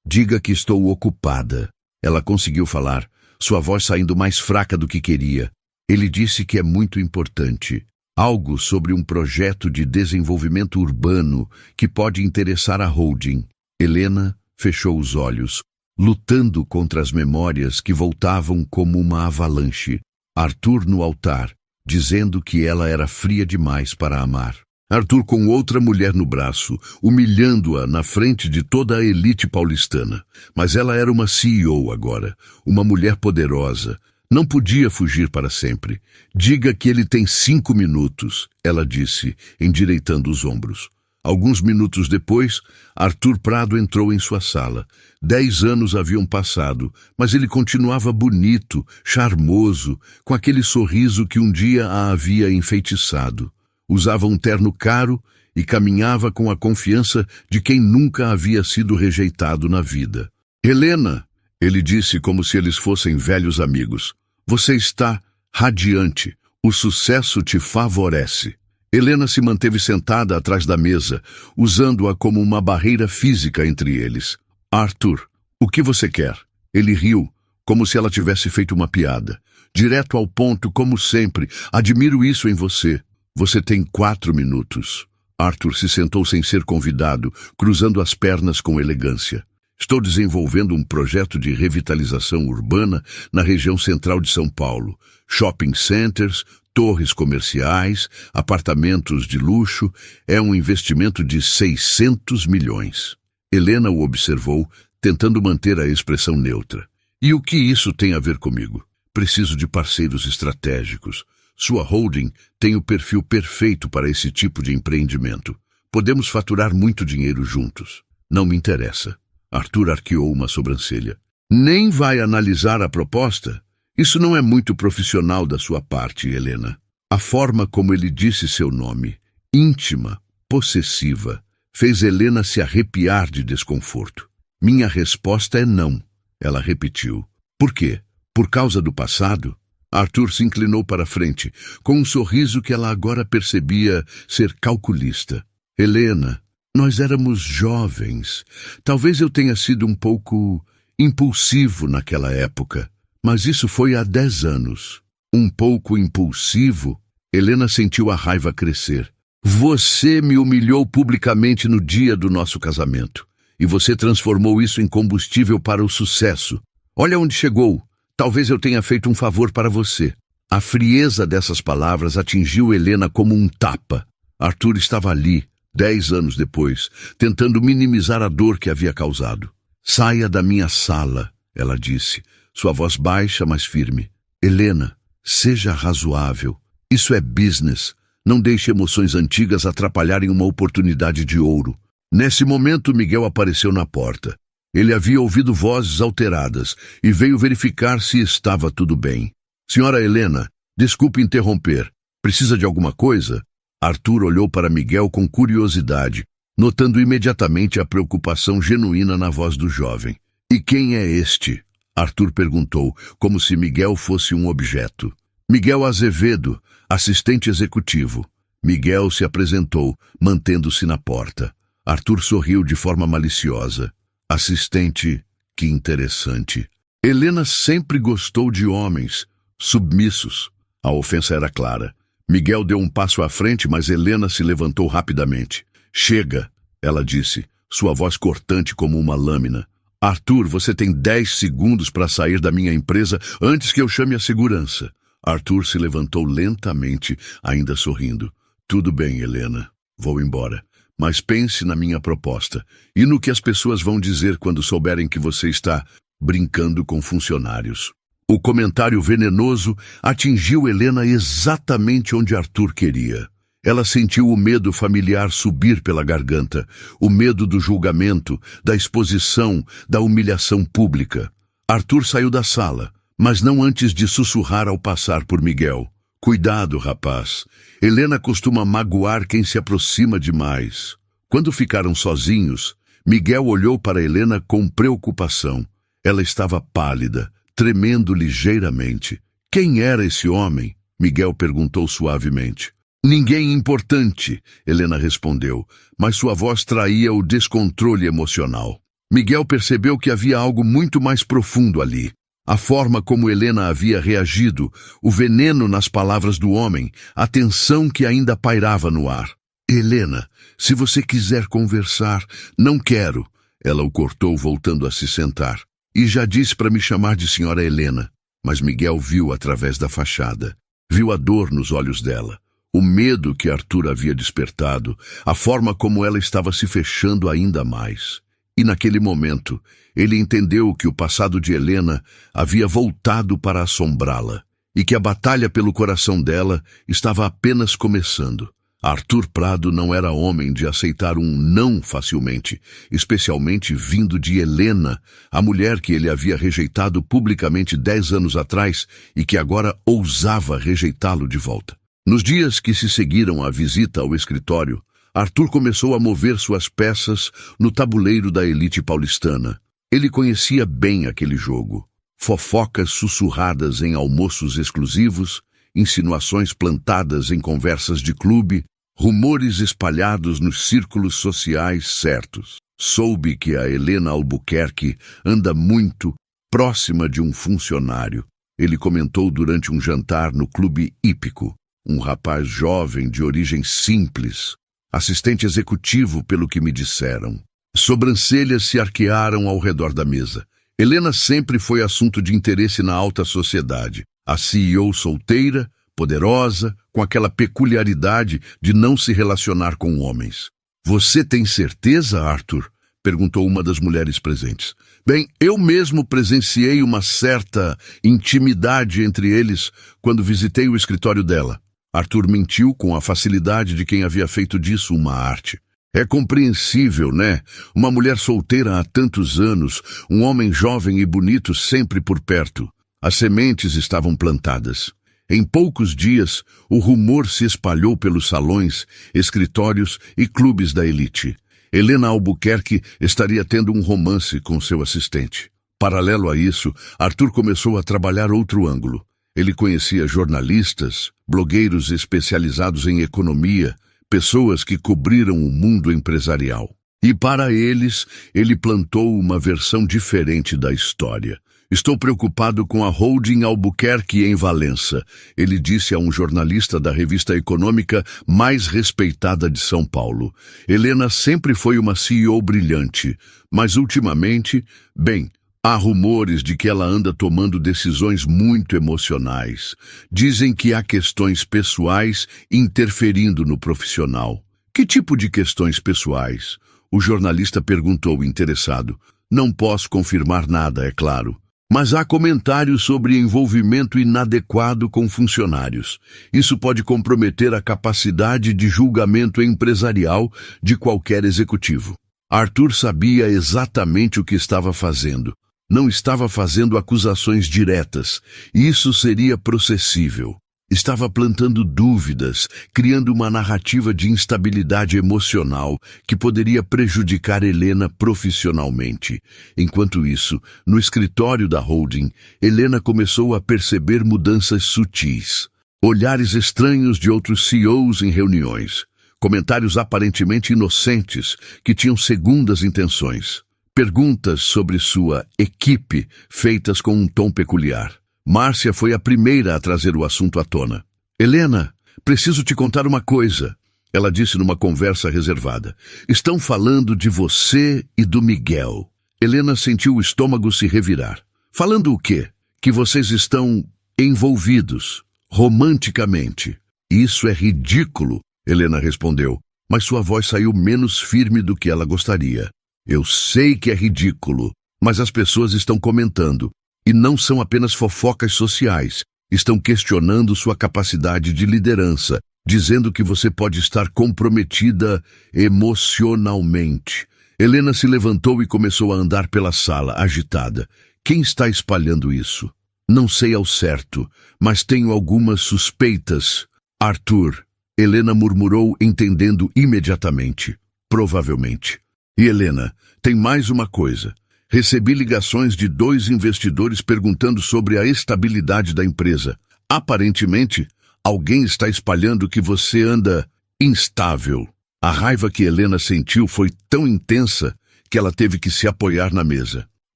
Diga que estou ocupada. Ela conseguiu falar, sua voz saindo mais fraca do que queria. Ele disse que é muito importante. Algo sobre um projeto de desenvolvimento urbano que pode interessar a holding. Helena fechou os olhos, lutando contra as memórias que voltavam como uma avalanche. Arthur no altar, dizendo que ela era fria demais para amar. Arthur com outra mulher no braço, humilhando-a na frente de toda a elite paulistana. Mas ela era uma CEO agora, uma mulher poderosa. Não podia fugir para sempre. Diga que ele tem 5 minutos, ela disse, endireitando os ombros. Alguns minutos depois, Arthur Prado entrou em sua sala. 10 anos haviam passado, mas ele continuava bonito, charmoso, com aquele sorriso que um dia a havia enfeitiçado. Usava um terno caro e caminhava com a confiança de quem nunca havia sido rejeitado na vida. Helena, ele disse como se eles fossem velhos amigos, você está radiante, o sucesso te favorece. Helena se manteve sentada atrás da mesa, usando-a como uma barreira física entre eles. Arthur, o que você quer? Ele riu, como se ela tivesse feito uma piada. Direto ao ponto, como sempre, admiro isso em você. Você tem 4 minutos. Arthur se sentou sem ser convidado, cruzando as pernas com elegância. Estou desenvolvendo um projeto de revitalização urbana na região central de São Paulo. Shopping centers, torres comerciais, apartamentos de luxo. É um investimento de 600 milhões. Helena o observou, tentando manter a expressão neutra. E o que isso tem a ver comigo? Preciso de parceiros estratégicos. Sua holding tem o perfil perfeito para esse tipo de empreendimento. Podemos faturar muito dinheiro juntos. Não me interessa. Arthur arqueou uma sobrancelha. Nem vai analisar a proposta? Isso não é muito profissional da sua parte, Helena. A forma como ele disse seu nome, íntima, possessiva, fez Helena se arrepiar de desconforto. Minha resposta é não, ela repetiu. Por quê? Por causa do passado? Arthur se inclinou para a frente, com um sorriso que ela agora percebia ser calculista. Helena, nós éramos jovens. Talvez eu tenha sido um pouco impulsivo naquela época, mas isso foi há 10 anos. Um pouco impulsivo? Helena sentiu a raiva crescer. Você me humilhou publicamente no dia do nosso casamento, e você transformou isso em combustível para o sucesso. Olha onde chegou. Talvez eu tenha feito um favor para você. A frieza dessas palavras atingiu Helena como um tapa. Arthur estava ali, 10 anos depois, tentando minimizar a dor que havia causado. Saia da minha sala, ela disse, sua voz baixa, mas firme. Helena, seja razoável. Isso é business. Não deixe emoções antigas atrapalharem uma oportunidade de ouro. Nesse momento, Miguel apareceu na porta. Ele havia ouvido vozes alteradas e veio verificar se estava tudo bem. Senhora Helena, desculpe interromper. Precisa de alguma coisa? Arthur olhou para Miguel com curiosidade, notando imediatamente a preocupação genuína na voz do jovem. E quem é este? Arthur perguntou, como se Miguel fosse um objeto. Miguel Azevedo, assistente executivo. Miguel se apresentou, mantendo-se na porta. Arthur sorriu de forma maliciosa. Assistente, que interessante. Helena sempre gostou de homens submissos. A ofensa era clara. Miguel deu um passo à frente, mas Helena se levantou rapidamente. Chega, ela disse, sua voz cortante como uma lâmina. Arthur, você tem 10 segundos para sair da minha empresa antes que eu chame a segurança. Arthur se levantou lentamente, ainda sorrindo. Tudo bem, Helena. Vou embora. Mas pense na minha proposta e no que as pessoas vão dizer quando souberem que você está brincando com funcionários. O comentário venenoso atingiu Helena exatamente onde Arthur queria. Ela sentiu o medo familiar subir pela garganta, o medo do julgamento, da exposição, da humilhação pública. Arthur saiu da sala, mas não antes de sussurrar ao passar por Miguel. Cuidado, rapaz. Helena costuma magoar quem se aproxima demais. Quando ficaram sozinhos, Miguel olhou para Helena com preocupação. Ela estava pálida, tremendo ligeiramente. Quem era esse homem? Miguel perguntou suavemente. Ninguém importante, Helena respondeu, mas sua voz traía o descontrole emocional. Miguel percebeu que havia algo muito mais profundo ali. A forma como Helena havia reagido, o veneno nas palavras do homem, a tensão que ainda pairava no ar. Helena, se você quiser conversar, não quero. Ela o cortou, voltando a se sentar. E já disse para me chamar de senhora Helena. Mas Miguel viu através da fachada. Viu a dor nos olhos dela. O medo que Arthur havia despertado, a forma como ela estava se fechando ainda mais. E naquele momento, ele entendeu que o passado de Helena havia voltado para assombrá-la, e que a batalha pelo coração dela estava apenas começando. Arthur Prado não era homem de aceitar um não facilmente, especialmente vindo de Helena, a mulher que ele havia rejeitado publicamente 10 anos atrás e que agora ousava rejeitá-lo de volta. Nos dias que se seguiram à visita ao escritório, Arthur começou a mover suas peças no tabuleiro da elite paulistana. Ele conhecia bem aquele jogo. Fofocas sussurradas em almoços exclusivos, insinuações plantadas em conversas de clube, rumores espalhados nos círculos sociais certos. Soube que a Helena Albuquerque anda muito próxima de um funcionário. Ele comentou durante um jantar no Clube Hípico. Um rapaz jovem de origem simples, assistente executivo pelo que me disseram. Sobrancelhas se arquearam ao redor da mesa. Helena sempre foi assunto de interesse na alta sociedade. A CEO solteira, poderosa, com aquela peculiaridade de não se relacionar com homens. Você tem certeza, Arthur? Perguntou uma das mulheres presentes. Bem, eu mesmo presenciei uma certa intimidade entre eles quando visitei o escritório dela. Arthur mentiu com a facilidade de quem havia feito disso uma arte. É compreensível, né? Uma mulher solteira há tantos anos, um homem jovem e bonito sempre por perto. As sementes estavam plantadas. Em poucos dias, o rumor se espalhou pelos salões, escritórios e clubes da elite. Helena Albuquerque estaria tendo um romance com seu assistente. Paralelo a isso, Arthur começou a trabalhar outro ângulo. Ele conhecia jornalistas, blogueiros especializados em economia, pessoas que cobriram o mundo empresarial. E para eles, ele plantou uma versão diferente da história. Estou preocupado com a holding Albuquerque em Valença, ele disse a um jornalista da revista econômica mais respeitada de São Paulo. Helena sempre foi uma CEO brilhante, mas ultimamente, bem, há rumores de que ela anda tomando decisões muito emocionais. Dizem que há questões pessoais interferindo no profissional. Que tipo de questões pessoais? O jornalista perguntou interessado. Não posso confirmar nada, é claro. Mas há comentários sobre envolvimento inadequado com funcionários. Isso pode comprometer a capacidade de julgamento empresarial de qualquer executivo. Arthur sabia exatamente o que estava fazendo. Não estava fazendo acusações diretas. Isso seria processível. Estava plantando dúvidas, criando uma narrativa de instabilidade emocional que poderia prejudicar Helena profissionalmente. Enquanto isso, no escritório da holding, Helena começou a perceber mudanças sutis. Olhares estranhos de outros CEOs em reuniões. Comentários aparentemente inocentes que tinham segundas intenções. Perguntas sobre sua equipe feitas com um tom peculiar. Márcia foi a primeira a trazer o assunto à tona. Helena, preciso te contar uma coisa, ela disse numa conversa reservada. Estão falando de você e do Miguel. Helena sentiu o estômago se revirar. Falando o quê? Que vocês estão envolvidos, romanticamente. Isso é ridículo, Helena respondeu, mas sua voz saiu menos firme do que ela gostaria. Eu sei que é ridículo, mas as pessoas estão comentando. E não são apenas fofocas sociais. Estão questionando sua capacidade de liderança, dizendo que você pode estar comprometida emocionalmente. Helena se levantou e começou a andar pela sala, agitada. Quem está espalhando isso? Não sei ao certo, mas tenho algumas suspeitas. Arthur, Helena murmurou, entendendo imediatamente. Provavelmente. E Helena, tem mais uma coisa. Recebi ligações de 2 investidores perguntando sobre a estabilidade da empresa. Aparentemente, alguém está espalhando que você anda instável. A raiva que Helena sentiu foi tão intensa que ela teve que se apoiar na mesa.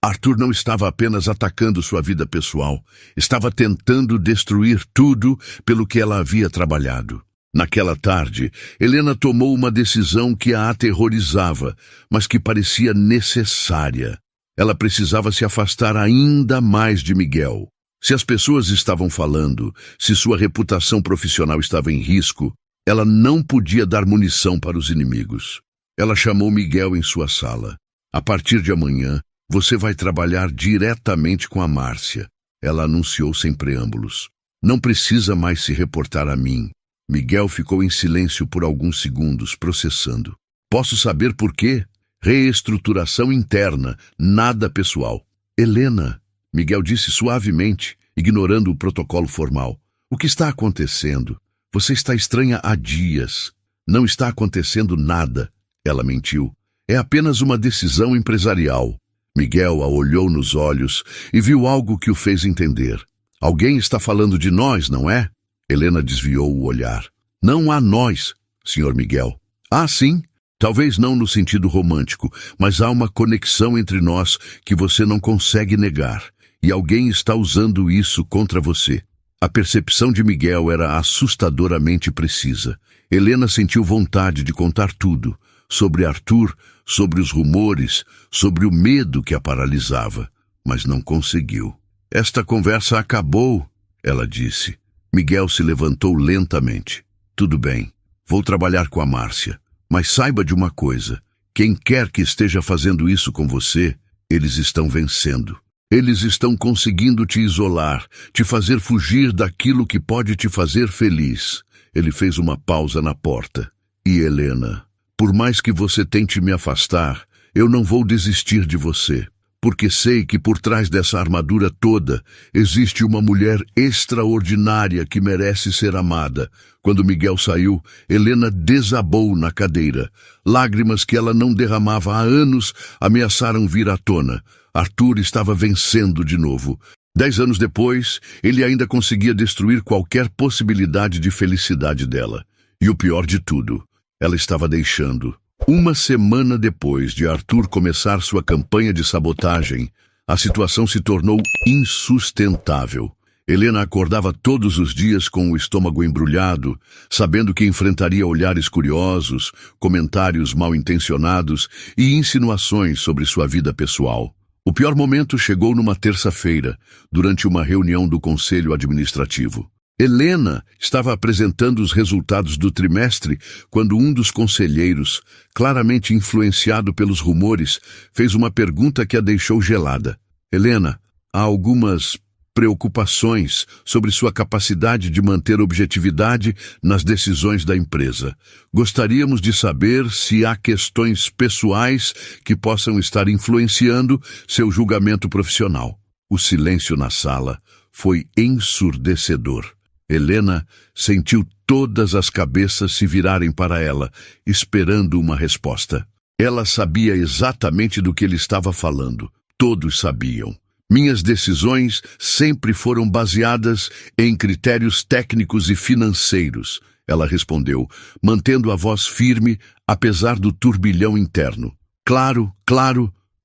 Arthur não estava apenas atacando sua vida pessoal, estava tentando destruir tudo pelo que ela havia trabalhado. Naquela tarde, Helena tomou uma decisão que a aterrorizava, mas que parecia necessária. Ela precisava se afastar ainda mais de Miguel. Se as pessoas estavam falando, se sua reputação profissional estava em risco, ela não podia dar munição para os inimigos. Ela chamou Miguel em sua sala. A partir de amanhã, você vai trabalhar diretamente com a Márcia. Ela anunciou sem preâmbulos. Não precisa mais se reportar a mim. Miguel ficou em silêncio por alguns segundos, processando. Posso saber por quê? Reestruturação interna, nada pessoal. Helena, Miguel disse suavemente, ignorando o protocolo formal. O que está acontecendo? Você está estranha há dias. Não está acontecendo nada, ela mentiu. É apenas uma decisão empresarial. Miguel a olhou nos olhos e viu algo que o fez entender. Alguém está falando de nós, não é? Helena desviou o olhar. Não há nós, Sr. Miguel. Ah, sim? Talvez não no sentido romântico, mas há uma conexão entre nós que você não consegue negar. E alguém está usando isso contra você. A percepção de Miguel era assustadoramente precisa. Helena sentiu vontade de contar tudo. Sobre Arthur, sobre os rumores, sobre o medo que a paralisava. Mas não conseguiu. Esta conversa acabou, ela disse. Miguel se levantou lentamente. Tudo bem, vou trabalhar com a Márcia. Mas saiba de uma coisa, quem quer que esteja fazendo isso com você, eles estão vencendo. Eles estão conseguindo te isolar, te fazer fugir daquilo que pode te fazer feliz. Ele fez uma pausa na porta. E Helena, por mais que você tente me afastar, eu não vou desistir de você. Porque sei que por trás dessa armadura toda existe uma mulher extraordinária que merece ser amada. Quando Miguel saiu, Helena desabou na cadeira. Lágrimas que ela não derramava há anos ameaçaram vir à tona. Arthur estava vencendo de novo. 10 anos depois, ele ainda conseguia destruir qualquer possibilidade de felicidade dela. E o pior de tudo, ela estava deixando. Uma semana depois de Arthur começar sua campanha de sabotagem, a situação se tornou insustentável. Helena acordava todos os dias com o estômago embrulhado, sabendo que enfrentaria olhares curiosos, comentários mal-intencionados e insinuações sobre sua vida pessoal. O pior momento chegou numa terça-feira, durante uma reunião do Conselho Administrativo. Helena estava apresentando os resultados do trimestre quando um dos conselheiros, claramente influenciado pelos rumores, fez uma pergunta que a deixou gelada. Helena, há algumas preocupações sobre sua capacidade de manter objetividade nas decisões da empresa. Gostaríamos de saber se há questões pessoais que possam estar influenciando seu julgamento profissional. O silêncio na sala foi ensurdecedor. Helena sentiu todas as cabeças se virarem para ela, esperando uma resposta. Ela sabia exatamente do que ele estava falando. Todos sabiam. Minhas decisões sempre foram baseadas em critérios técnicos e financeiros, ela respondeu, mantendo a voz firme, apesar do turbilhão interno. Claro,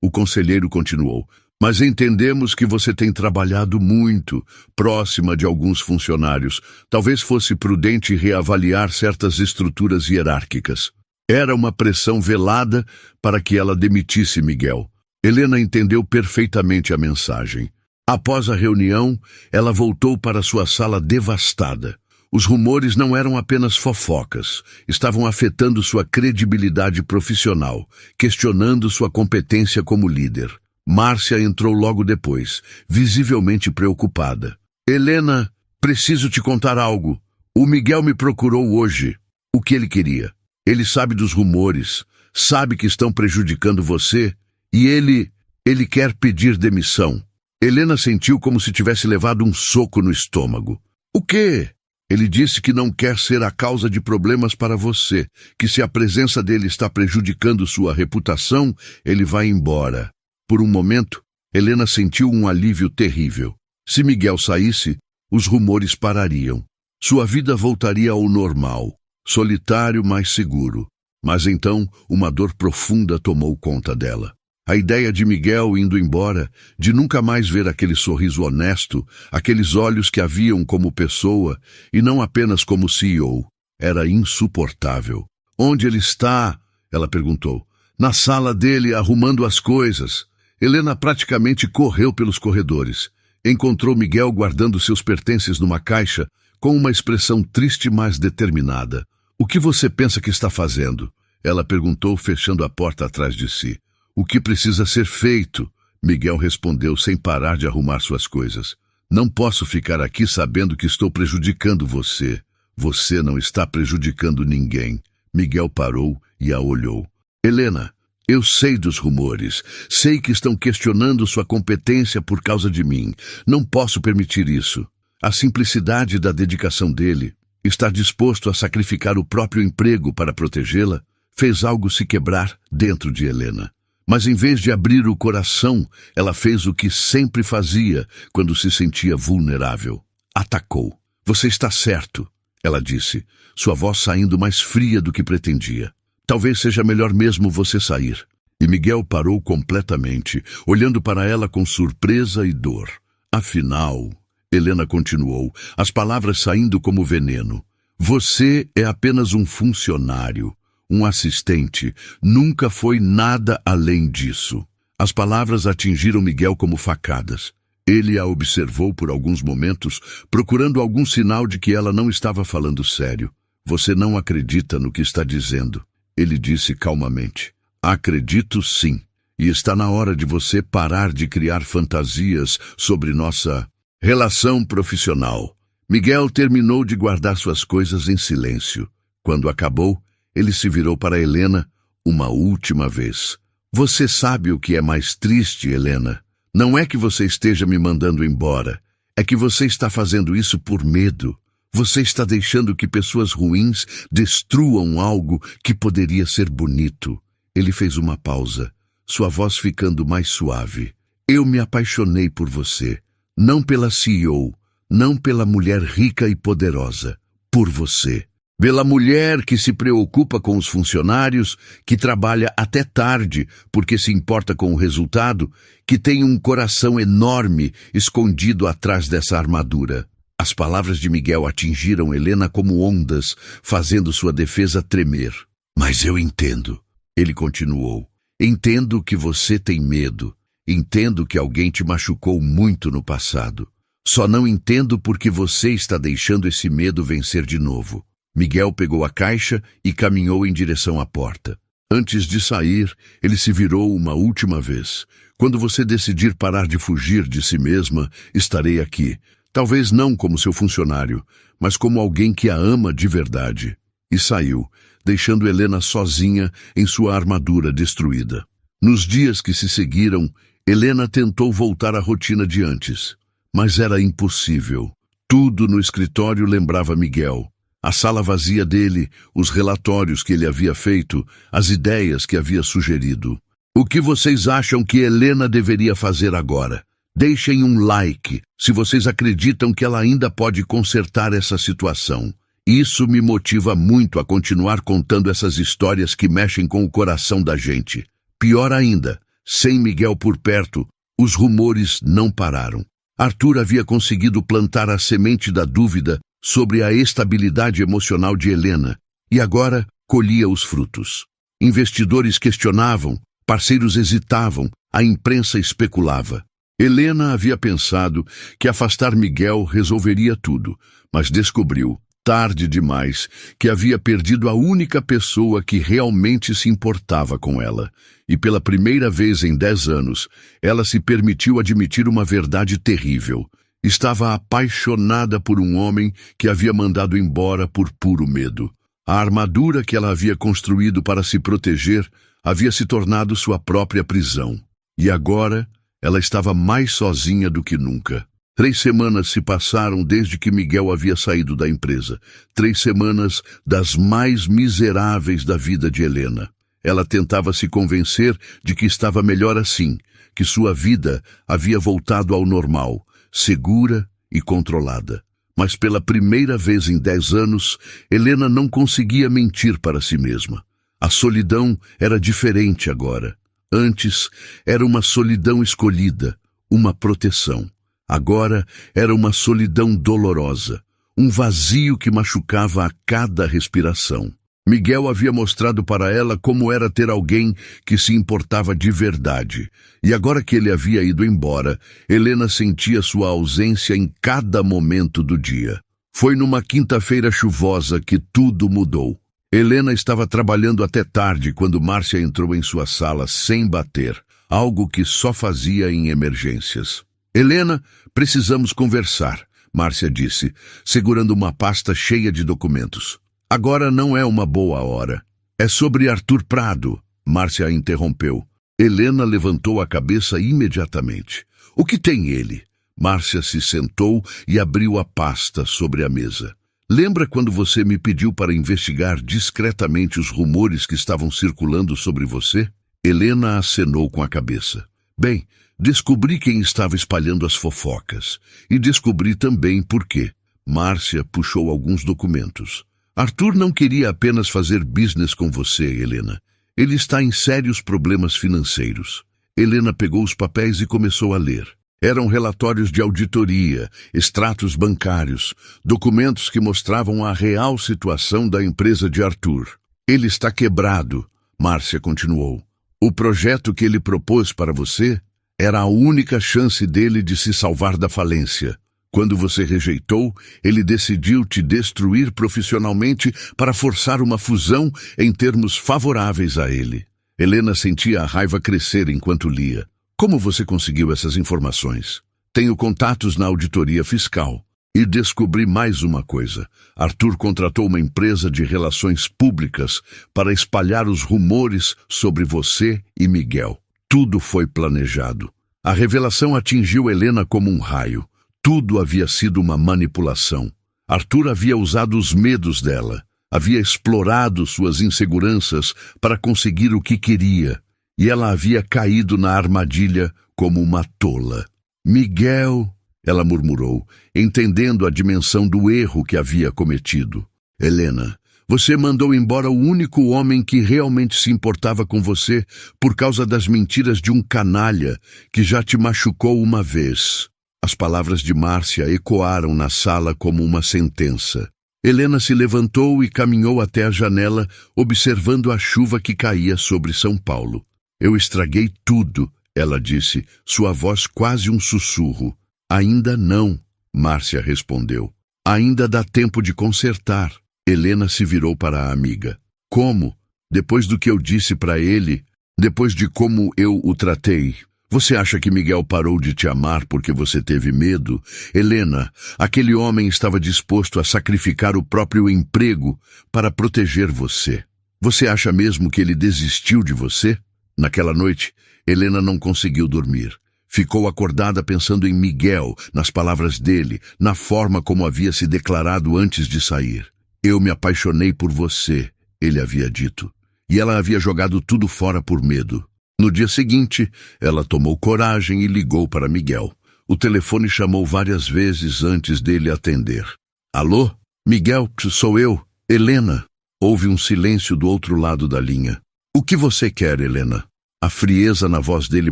o conselheiro continuou, mas entendemos que você tem trabalhado muito, próxima de alguns funcionários. Talvez fosse prudente reavaliar certas estruturas hierárquicas. Era uma pressão velada para que ela demitisse Miguel. Helena entendeu perfeitamente a mensagem. Após a reunião, ela voltou para sua sala devastada. Os rumores não eram apenas fofocas, estavam afetando sua credibilidade profissional, questionando sua competência como líder. Márcia entrou logo depois, visivelmente preocupada. Helena, preciso te contar algo. O Miguel me procurou hoje. O que ele queria? Ele sabe dos rumores, sabe que estão prejudicando você, e ele quer pedir demissão. Helena sentiu como se tivesse levado um soco no estômago. O quê? Ele disse que não quer ser a causa de problemas para você, que se a presença dele está prejudicando sua reputação, ele vai embora. Por um momento, Helena sentiu um alívio terrível. Se Miguel saísse, os rumores parariam. Sua vida voltaria ao normal, solitário, mas seguro. Mas então, uma dor profunda tomou conta dela. A ideia de Miguel indo embora, de nunca mais ver aquele sorriso honesto, aqueles olhos que a viam como pessoa e não apenas como CEO, era insuportável. Onde ele está? Ela perguntou. Na sala dele, arrumando as coisas. Helena praticamente correu pelos corredores. Encontrou Miguel guardando seus pertences numa caixa, com uma expressão triste, mas determinada. O que você pensa que está fazendo? Ela perguntou, fechando a porta atrás de si. O que precisa ser feito? Miguel respondeu sem parar de arrumar suas coisas. Não posso ficar aqui sabendo que estou prejudicando você. Você não está prejudicando ninguém. Miguel parou e a olhou. Helena, eu sei dos rumores. Sei que estão questionando sua competência por causa de mim. Não posso permitir isso. A simplicidade da dedicação dele, estar disposto a sacrificar o próprio emprego para protegê-la, fez algo se quebrar dentro de Helena. Mas em vez de abrir o coração, ela fez o que sempre fazia quando se sentia vulnerável. Atacou. Você está certo, ela disse, sua voz saindo mais fria do que pretendia. Talvez seja melhor mesmo você sair. E Miguel parou completamente, olhando para ela com surpresa e dor. Afinal, Helena continuou, as palavras saindo como veneno. Você é apenas um funcionário. Um assistente, nunca foi nada além disso. As palavras atingiram Miguel como facadas. Ele a observou por alguns momentos, procurando algum sinal de que ela não estava falando sério. Você não acredita no que está dizendo, ele disse calmamente. Acredito sim, e está na hora de você parar de criar fantasias sobre nossa relação profissional. Miguel terminou de guardar suas coisas em silêncio. Quando acabou, ele se virou para Helena uma última vez. Você sabe o que é mais triste, Helena? Não é que você esteja me mandando embora. É que você está fazendo isso por medo. Você está deixando que pessoas ruins destruam algo que poderia ser bonito. Ele fez uma pausa, sua voz ficando mais suave. Eu me apaixonei por você. Não pela CEO, não pela mulher rica e poderosa. Por você. Pela mulher que se preocupa com os funcionários, que trabalha até tarde porque se importa com o resultado, que tem um coração enorme escondido atrás dessa armadura. As palavras de Miguel atingiram Helena como ondas, fazendo sua defesa tremer. Mas eu entendo, ele continuou. Entendo que você tem medo. Entendo que alguém te machucou muito no passado. Só não entendo porque você está deixando esse medo vencer de novo. Miguel pegou a caixa e caminhou em direção à porta. Antes de sair, ele se virou uma última vez. Quando você decidir parar de fugir de si mesma, estarei aqui. Talvez não como seu funcionário, mas como alguém que a ama de verdade. E saiu, deixando Helena sozinha em sua armadura destruída. Nos dias que se seguiram, Helena tentou voltar à rotina de antes, mas era impossível. Tudo no escritório lembrava Miguel. A sala vazia dele, os relatórios que ele havia feito, as ideias que havia sugerido. O que vocês acham que Helena deveria fazer agora? Deixem um like se vocês acreditam que ela ainda pode consertar essa situação. Isso me motiva muito a continuar contando essas histórias que mexem com o coração da gente. Pior ainda, sem Miguel por perto, os rumores não pararam. Arthur havia conseguido plantar a semente da dúvida sobre a estabilidade emocional de Helena e agora colhia os frutos. Investidores questionavam, parceiros hesitavam, a imprensa especulava. Helena havia pensado que afastar Miguel resolveria tudo, mas descobriu, tarde demais, que havia perdido a única pessoa que realmente se importava com ela. E pela primeira vez em 10 anos, ela se permitiu admitir uma verdade terrível. Estava apaixonada por um homem que havia mandado embora por puro medo. A armadura que ela havia construído para se proteger havia se tornado sua própria prisão. E agora, ela estava mais sozinha do que nunca. 3 semanas se passaram desde que Miguel havia saído da empresa. 3 semanas das mais miseráveis da vida de Helena. Ela tentava se convencer de que estava melhor assim, que sua vida havia voltado ao normal, segura e controlada. Mas pela primeira vez em 10 anos, Helena não conseguia mentir para si mesma. A solidão era diferente agora. Antes, era uma solidão escolhida, uma proteção. Agora, era uma solidão dolorosa, um vazio que machucava a cada respiração. Miguel havia mostrado para ela como era ter alguém que se importava de verdade. E agora que ele havia ido embora, Helena sentia sua ausência em cada momento do dia. Foi numa quinta-feira chuvosa que tudo mudou. Helena estava trabalhando até tarde quando Márcia entrou em sua sala sem bater, algo que só fazia em emergências. Helena, precisamos conversar, Márcia disse, segurando uma pasta cheia de documentos. Agora não é uma boa hora. É sobre Arthur Prado, Márcia a interrompeu. Helena levantou a cabeça imediatamente. O que tem ele? Márcia se sentou e abriu a pasta sobre a mesa. Lembra quando você me pediu para investigar discretamente os rumores que estavam circulando sobre você? Helena acenou com a cabeça. Bem, descobri quem estava espalhando as fofocas. E descobri também por quê. Márcia puxou alguns documentos. Arthur não queria apenas fazer business com você, Helena. Ele está em sérios problemas financeiros. Helena pegou os papéis e começou a ler. Eram relatórios de auditoria, extratos bancários, documentos que mostravam a real situação da empresa de Arthur. Ele está quebrado, Márcia continuou. O projeto que ele propôs para você era a única chance dele de se salvar da falência. Quando você rejeitou, ele decidiu te destruir profissionalmente para forçar uma fusão em termos favoráveis a ele. Helena sentia a raiva crescer enquanto lia. Como você conseguiu essas informações? Tenho contatos na auditoria fiscal. E descobri mais uma coisa. Arthur contratou uma empresa de relações públicas para espalhar os rumores sobre você e Miguel. Tudo foi planejado. A revelação atingiu Helena como um raio. Tudo havia sido uma manipulação. Arthur havia usado os medos dela. Havia explorado suas inseguranças para conseguir o que queria. E ela havia caído na armadilha como uma tola. Miguel, ela murmurou, entendendo a dimensão do erro que havia cometido. Helena, você mandou embora o único homem que realmente se importava com você por causa das mentiras de um canalha que já te machucou uma vez. As palavras de Márcia ecoaram na sala como uma sentença. Helena se levantou e caminhou até a janela, observando a chuva que caía sobre São Paulo. Eu estraguei tudo, ela disse, sua voz quase um sussurro. Ainda não, Márcia respondeu. Ainda dá tempo de consertar. Helena se virou para a amiga. Como? Depois do que eu disse para ele, depois de como eu o tratei. Você acha que Miguel parou de te amar porque você teve medo? Helena, aquele homem estava disposto a sacrificar o próprio emprego para proteger você. Você acha mesmo que ele desistiu de você? Naquela noite, Helena não conseguiu dormir. Ficou acordada pensando em Miguel, nas palavras dele, na forma como havia se declarado antes de sair. Eu me apaixonei por você, ele havia dito. E ela havia jogado tudo fora por medo. No dia seguinte, ela tomou coragem e ligou para Miguel. O telefone chamou várias vezes antes dele atender. Alô? Miguel, sou eu, Helena. Houve um silêncio do outro lado da linha. O que você quer, Helena? A frieza na voz dele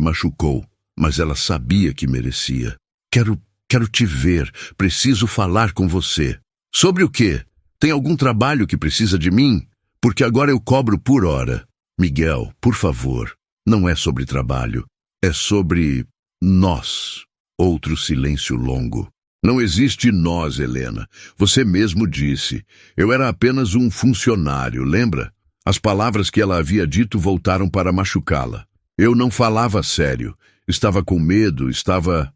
machucou, mas ela sabia que merecia. Quero te ver, preciso falar com você. Sobre o quê? Tem algum trabalho que precisa de mim? Porque agora eu cobro por hora. Miguel, por favor, não é sobre trabalho, é sobre nós. Outro silêncio longo. Não existe nós, Helena. Você mesmo disse. Eu era apenas um funcionário, lembra? As palavras que ela havia dito voltaram para machucá-la. Eu não falava sério. Estava com medo, estava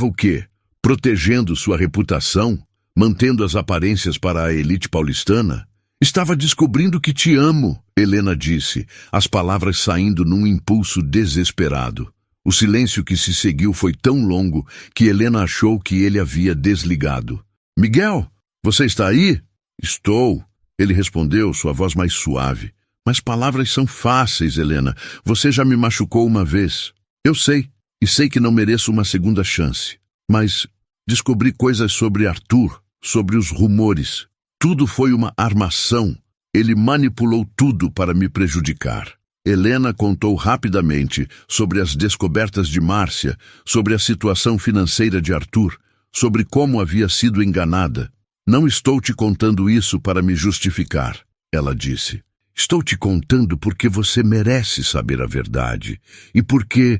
o quê? Protegendo sua reputação? Mantendo as aparências para a elite paulistana? Estava descobrindo que te amo, Helena disse, as palavras saindo num impulso desesperado. O silêncio que se seguiu foi tão longo que Helena achou que ele havia desligado. Miguel, você está aí? Estou, ele respondeu, sua voz mais suave. Mas palavras são fáceis, Helena. Você já me machucou uma vez. Eu sei, e sei que não mereço uma segunda chance. Mas descobri coisas sobre Arthur, sobre os rumores. Tudo foi uma armação. Ele manipulou tudo para me prejudicar. Helena contou rapidamente sobre as descobertas de Márcia, sobre a situação financeira de Arthur, sobre como havia sido enganada. Não estou te contando isso para me justificar, ela disse. Estou te contando porque você merece saber a verdade e porque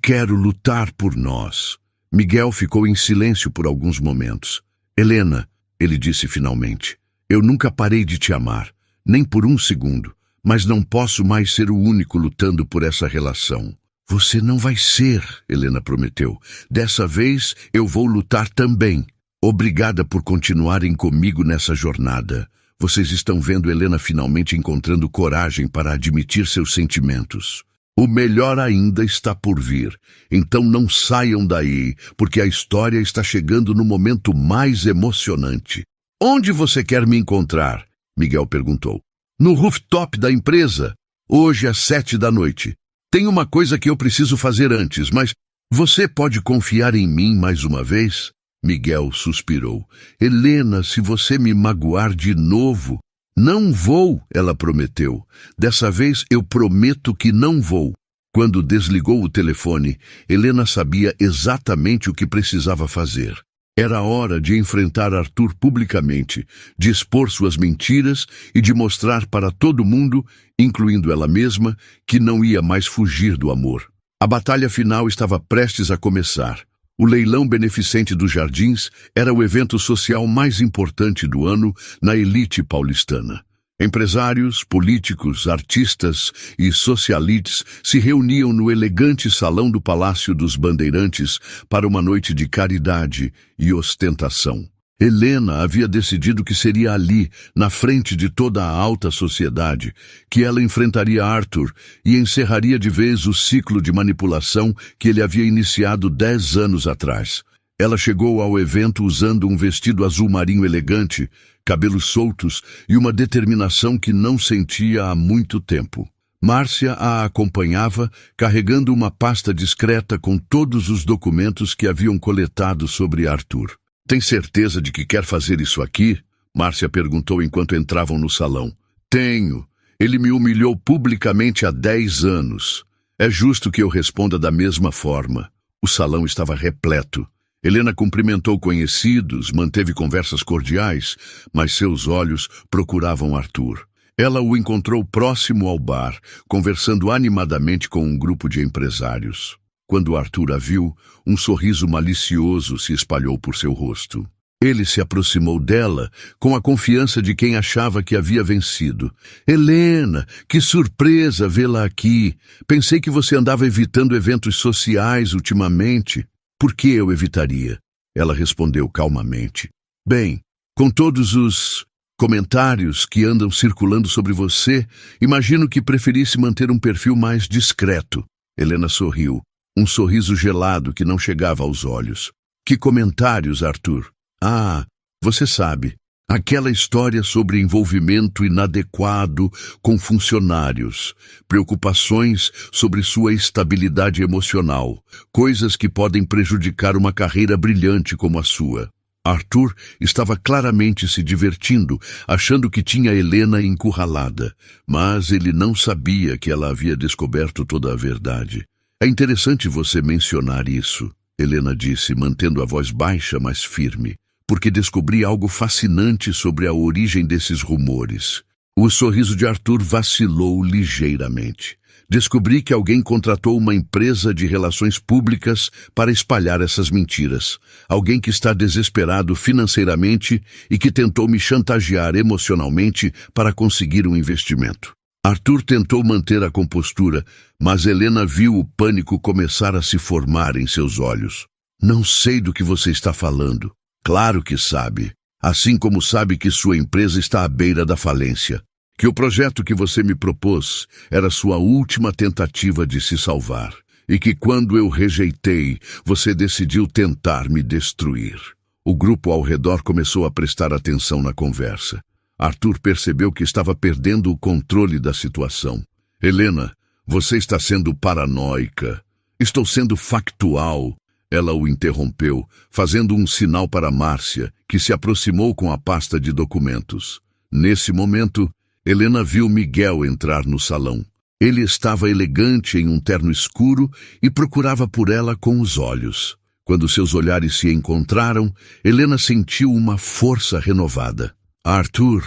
quero lutar por nós. Miguel ficou em silêncio por alguns momentos. Helena, ele disse finalmente, eu nunca parei de te amar, nem por um segundo. Mas não posso mais ser o único lutando por essa relação. Você não vai ser, Helena prometeu. Dessa vez eu vou lutar também. Obrigada por continuarem comigo nessa jornada. Vocês estão vendo Helena finalmente encontrando coragem para admitir seus sentimentos. O melhor ainda está por vir. Então não saiam daí, porque a história está chegando no momento mais emocionante. Onde você quer me encontrar? Miguel perguntou. No rooftop da empresa, hoje às 7 da noite. Tem uma coisa que eu preciso fazer antes, mas você pode confiar em mim mais uma vez? Miguel suspirou. Helena, se você me magoar de novo... Não vou, ela prometeu. Dessa vez eu prometo que não vou. Quando desligou o telefone, Helena sabia exatamente o que precisava fazer. Era hora de enfrentar Arthur publicamente, de expor suas mentiras e de mostrar para todo mundo, incluindo ela mesma, que não ia mais fugir do amor. A batalha final estava prestes a começar. O leilão beneficente dos Jardins era o evento social mais importante do ano na elite paulistana. Empresários, políticos, artistas e socialites se reuniam no elegante salão do Palácio dos Bandeirantes para uma noite de caridade e ostentação. Helena havia decidido que seria ali, na frente de toda a alta sociedade, que ela enfrentaria Arthur e encerraria de vez o ciclo de manipulação que ele havia iniciado 10 anos atrás. Ela chegou ao evento usando um vestido azul marinho elegante, cabelos soltos e uma determinação que não sentia há muito tempo. Márcia a acompanhava, carregando uma pasta discreta com todos os documentos que haviam coletado sobre Arthur. Tem certeza de que quer fazer isso aqui? Márcia perguntou enquanto entravam no salão. Tenho. Ele me humilhou publicamente há 10 anos. É justo que eu responda da mesma forma. O salão estava repleto. Helena cumprimentou conhecidos, manteve conversas cordiais, mas seus olhos procuravam Arthur. Ela o encontrou próximo ao bar, conversando animadamente com um grupo de empresários. Quando Arthur a viu, um sorriso malicioso se espalhou por seu rosto. Ele se aproximou dela com a confiança de quem achava que havia vencido. Helena, que surpresa vê-la aqui. Pensei que você andava evitando eventos sociais ultimamente. Por que eu evitaria? Ela respondeu calmamente. Bem, com todos os comentários que andam circulando sobre você, imagino que preferisse manter um perfil mais discreto. Helena sorriu. um sorriso gelado que não chegava aos olhos. Que comentários, Arthur? Ah, você sabe, aquela história sobre envolvimento inadequado com funcionários, preocupações sobre sua estabilidade emocional, coisas que podem prejudicar uma carreira brilhante como a sua. Arthur estava claramente se divertindo, achando que tinha Helena encurralada, mas ele não sabia que ela havia descoberto toda a verdade. É interessante você mencionar isso, Helena disse, mantendo a voz baixa, mas firme, porque descobri algo fascinante sobre a origem desses rumores. O sorriso de Arthur vacilou ligeiramente. Descobri que alguém contratou uma empresa de relações públicas para espalhar essas mentiras. Alguém que está desesperado financeiramente e que tentou me chantagear emocionalmente para conseguir um investimento. Arthur tentou manter a compostura, mas Helena viu o pânico começar a se formar em seus olhos. Não sei do que você está falando. Claro que sabe. Assim como sabe que sua empresa está à beira da falência. Que o projeto que você me propôs era sua última tentativa de se salvar. E que quando eu rejeitei, você decidiu tentar me destruir. O grupo ao redor começou a prestar atenção na conversa. Arthur percebeu que estava perdendo o controle da situação. Helena, você está sendo paranoica. Estou sendo factual. Ela o interrompeu, fazendo um sinal para Márcia, que se aproximou com a pasta de documentos. Nesse momento, Helena viu Miguel entrar no salão. Ele estava elegante em um terno escuro e procurava por ela com os olhos. Quando seus olhares se encontraram, Helena sentiu uma força renovada. Arthur,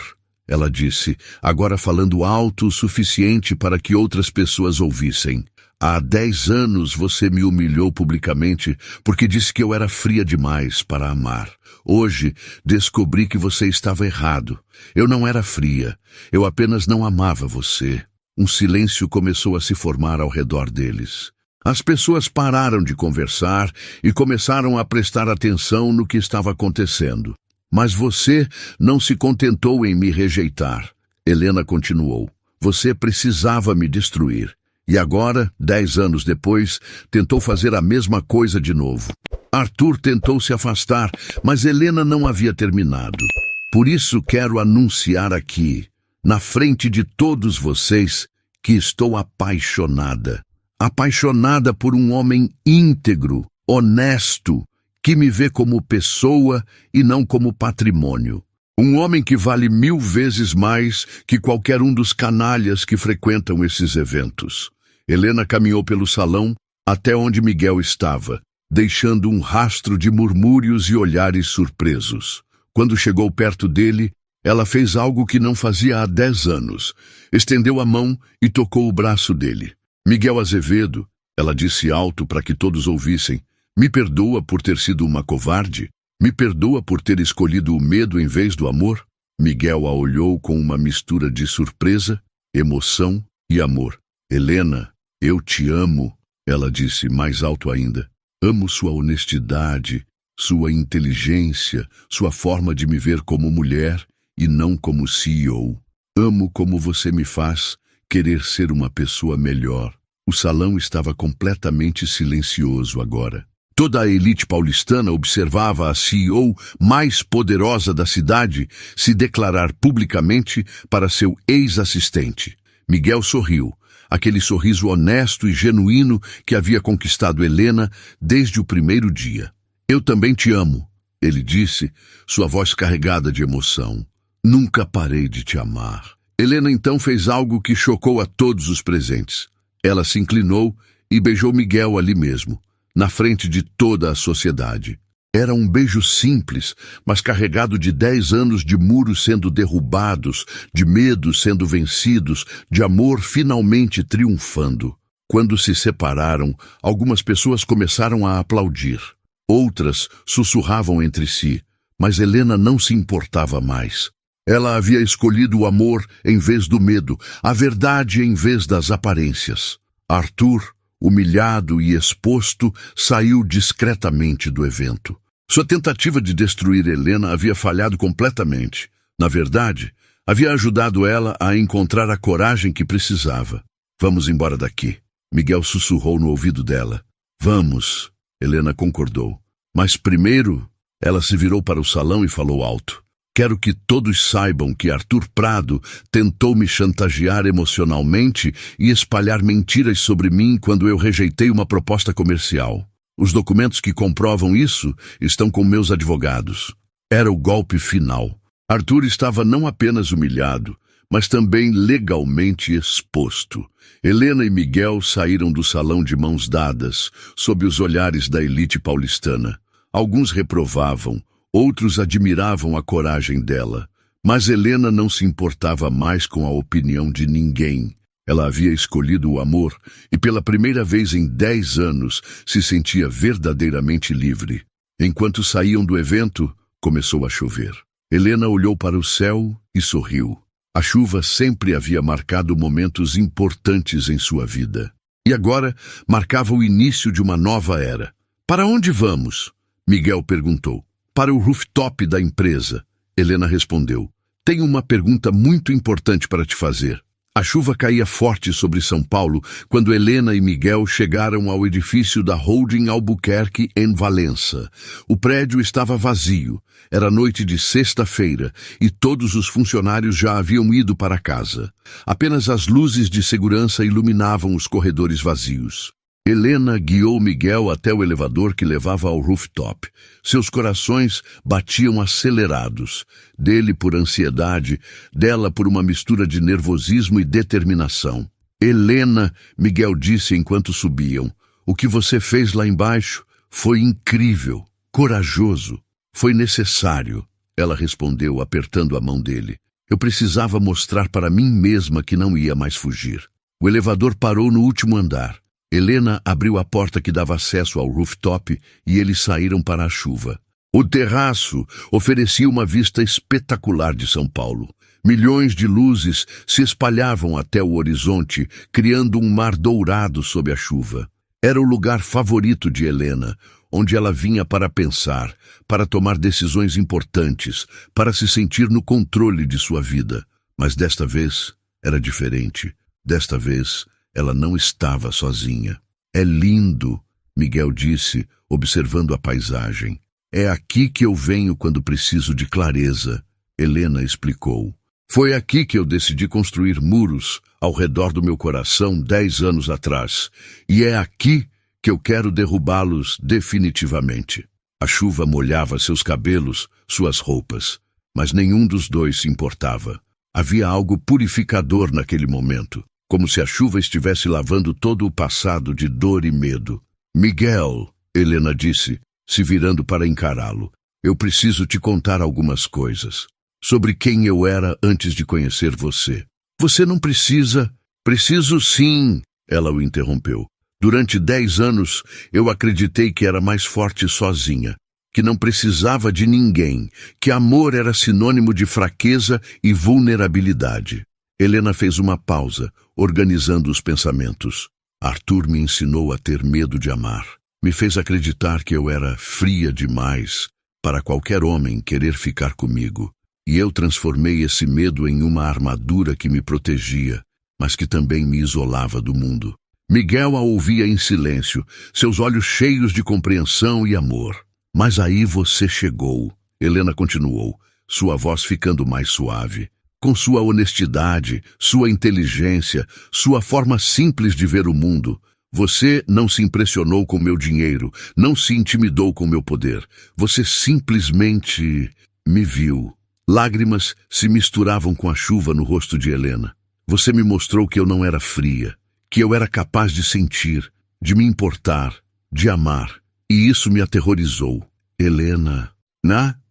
ela disse, agora falando alto o suficiente para que outras pessoas ouvissem. Há 10 anos você me humilhou publicamente porque disse que eu era fria demais para amar. Hoje descobri que você estava errado. Eu não era fria. Eu apenas não amava você. Um silêncio começou a se formar ao redor deles. As pessoas pararam de conversar e começaram a prestar atenção no que estava acontecendo. Mas você não se contentou em me rejeitar. Helena continuou. Você precisava me destruir. E agora, 10 anos depois, tentou fazer a mesma coisa de novo. Arthur tentou se afastar, mas Helena não havia terminado. Por isso quero anunciar aqui, na frente de todos vocês, que estou apaixonada. Apaixonada por um homem íntegro, honesto, que me vê como pessoa e não como patrimônio. Um homem que vale 1000 vezes mais que qualquer um dos canalhas que frequentam esses eventos. Helena caminhou pelo salão até onde Miguel estava, deixando um rastro de murmúrios e olhares surpresos. Quando chegou perto dele, ela fez algo que não fazia há 10 anos. Estendeu a mão e tocou o braço dele. Miguel Azevedo, ela disse alto para que todos ouvissem, me perdoa por ter sido uma covarde? Me perdoa por ter escolhido o medo em vez do amor? Miguel a olhou com uma mistura de surpresa, emoção e amor. Helena, eu te amo, ela disse mais alto ainda. Amo sua honestidade, sua inteligência, sua forma de me ver como mulher e não como CEO. Amo como você me faz querer ser uma pessoa melhor. O salão estava completamente silencioso agora. Toda a elite paulistana observava a CEO mais poderosa da cidade se declarar publicamente para seu ex-assistente. Miguel sorriu. Aquele sorriso honesto e genuíno que havia conquistado Helena desde o primeiro dia. Eu também te amo, ele disse, sua voz carregada de emoção. Nunca parei de te amar. Helena então fez algo que chocou a todos os presentes. Ela se inclinou e beijou Miguel ali mesmo, na frente de toda a sociedade. Era um beijo simples, mas carregado de 10 anos de muros sendo derrubados, de medos sendo vencidos, de amor finalmente triunfando. Quando se separaram, algumas pessoas começaram a aplaudir. Outras sussurravam entre si, mas Helena não se importava mais. Ela havia escolhido o amor em vez do medo, a verdade em vez das aparências. Arthur, humilhado e exposto, saiu discretamente do evento. Sua tentativa de destruir Helena havia falhado completamente. Na verdade, havia ajudado ela a encontrar a coragem que precisava. Vamos embora daqui, Miguel sussurrou no ouvido dela. Vamos, Helena concordou. Mas primeiro, ela se virou para o salão e falou alto. Quero que todos saibam que Arthur Prado tentou me chantagear emocionalmente e espalhar mentiras sobre mim quando eu rejeitei uma proposta comercial. Os documentos que comprovam isso estão com meus advogados. Era o golpe final. Arthur estava não apenas humilhado, mas também legalmente exposto. Helena e Miguel saíram do salão de mãos dadas, sob os olhares da elite paulistana. Alguns reprovavam, outros admiravam a coragem dela. Mas Helena não se importava mais com a opinião de ninguém. Ela havia escolhido o amor e pela primeira vez em 10 anos se sentia verdadeiramente livre. Enquanto saíam do evento, começou a chover. Helena olhou para o céu e sorriu. A chuva sempre havia marcado momentos importantes em sua vida. E agora marcava o início de uma nova era. Para onde vamos? Miguel perguntou. Para o rooftop da empresa. Helena respondeu. Tenho uma pergunta muito importante para te fazer. A chuva caía forte sobre São Paulo quando Helena e Miguel chegaram ao edifício da Holding Albuquerque em Valença. O prédio estava vazio. Era noite de sexta-feira e todos os funcionários já haviam ido para casa. Apenas as luzes de segurança iluminavam os corredores vazios. Helena guiou Miguel até o elevador que levava ao rooftop. Seus corações batiam acelerados, dele por ansiedade, dela por uma mistura de nervosismo e determinação. Helena, Miguel disse enquanto subiam, o que você fez lá embaixo foi incrível, corajoso, foi necessário. Ela respondeu, apertando a mão dele. Eu precisava mostrar para mim mesma que não ia mais fugir. O elevador parou no último andar. Helena abriu a porta que dava acesso ao rooftop e eles saíram para a chuva. O terraço oferecia uma vista espetacular de São Paulo. Milhões de luzes se espalhavam até o horizonte, criando um mar dourado sob a chuva. Era o lugar favorito de Helena, onde ela vinha para pensar, para tomar decisões importantes, para se sentir no controle de sua vida. Mas desta vez era diferente. Desta vez ela não estava sozinha. É lindo, Miguel disse, observando a paisagem. É aqui que eu venho quando preciso de clareza, Helena explicou. Foi aqui que eu decidi construir muros ao redor do meu coração 10 anos atrás. E é aqui que eu quero derrubá-los definitivamente. A chuva molhava seus cabelos, suas roupas, mas nenhum dos dois se importava. Havia algo purificador naquele momento. Como se a chuva estivesse lavando todo o passado de dor e medo. Miguel, Helena disse, se virando para encará-lo, eu preciso te contar algumas coisas. Sobre quem eu era antes de conhecer você. Você não precisa... Preciso sim, ela o interrompeu. Durante 10 anos, eu acreditei que era mais forte sozinha, que não precisava de ninguém, que amor era sinônimo de fraqueza e vulnerabilidade. Helena fez uma pausa, organizando os pensamentos. Arthur me ensinou a ter medo de amar. Me fez acreditar que eu era fria demais para qualquer homem querer ficar comigo. E eu transformei esse medo em uma armadura que me protegia, mas que também me isolava do mundo. Miguel a ouvia em silêncio, seus olhos cheios de compreensão e amor. Mas aí você chegou, Helena continuou, sua voz ficando mais suave. Com sua honestidade, sua inteligência, sua forma simples de ver o mundo, você não se impressionou com meu dinheiro, não se intimidou com meu poder. Você simplesmente me viu. Lágrimas se misturavam com a chuva no rosto de Helena. Você me mostrou que eu não era fria, que eu era capaz de sentir, de me importar, de amar. E isso me aterrorizou. Helena...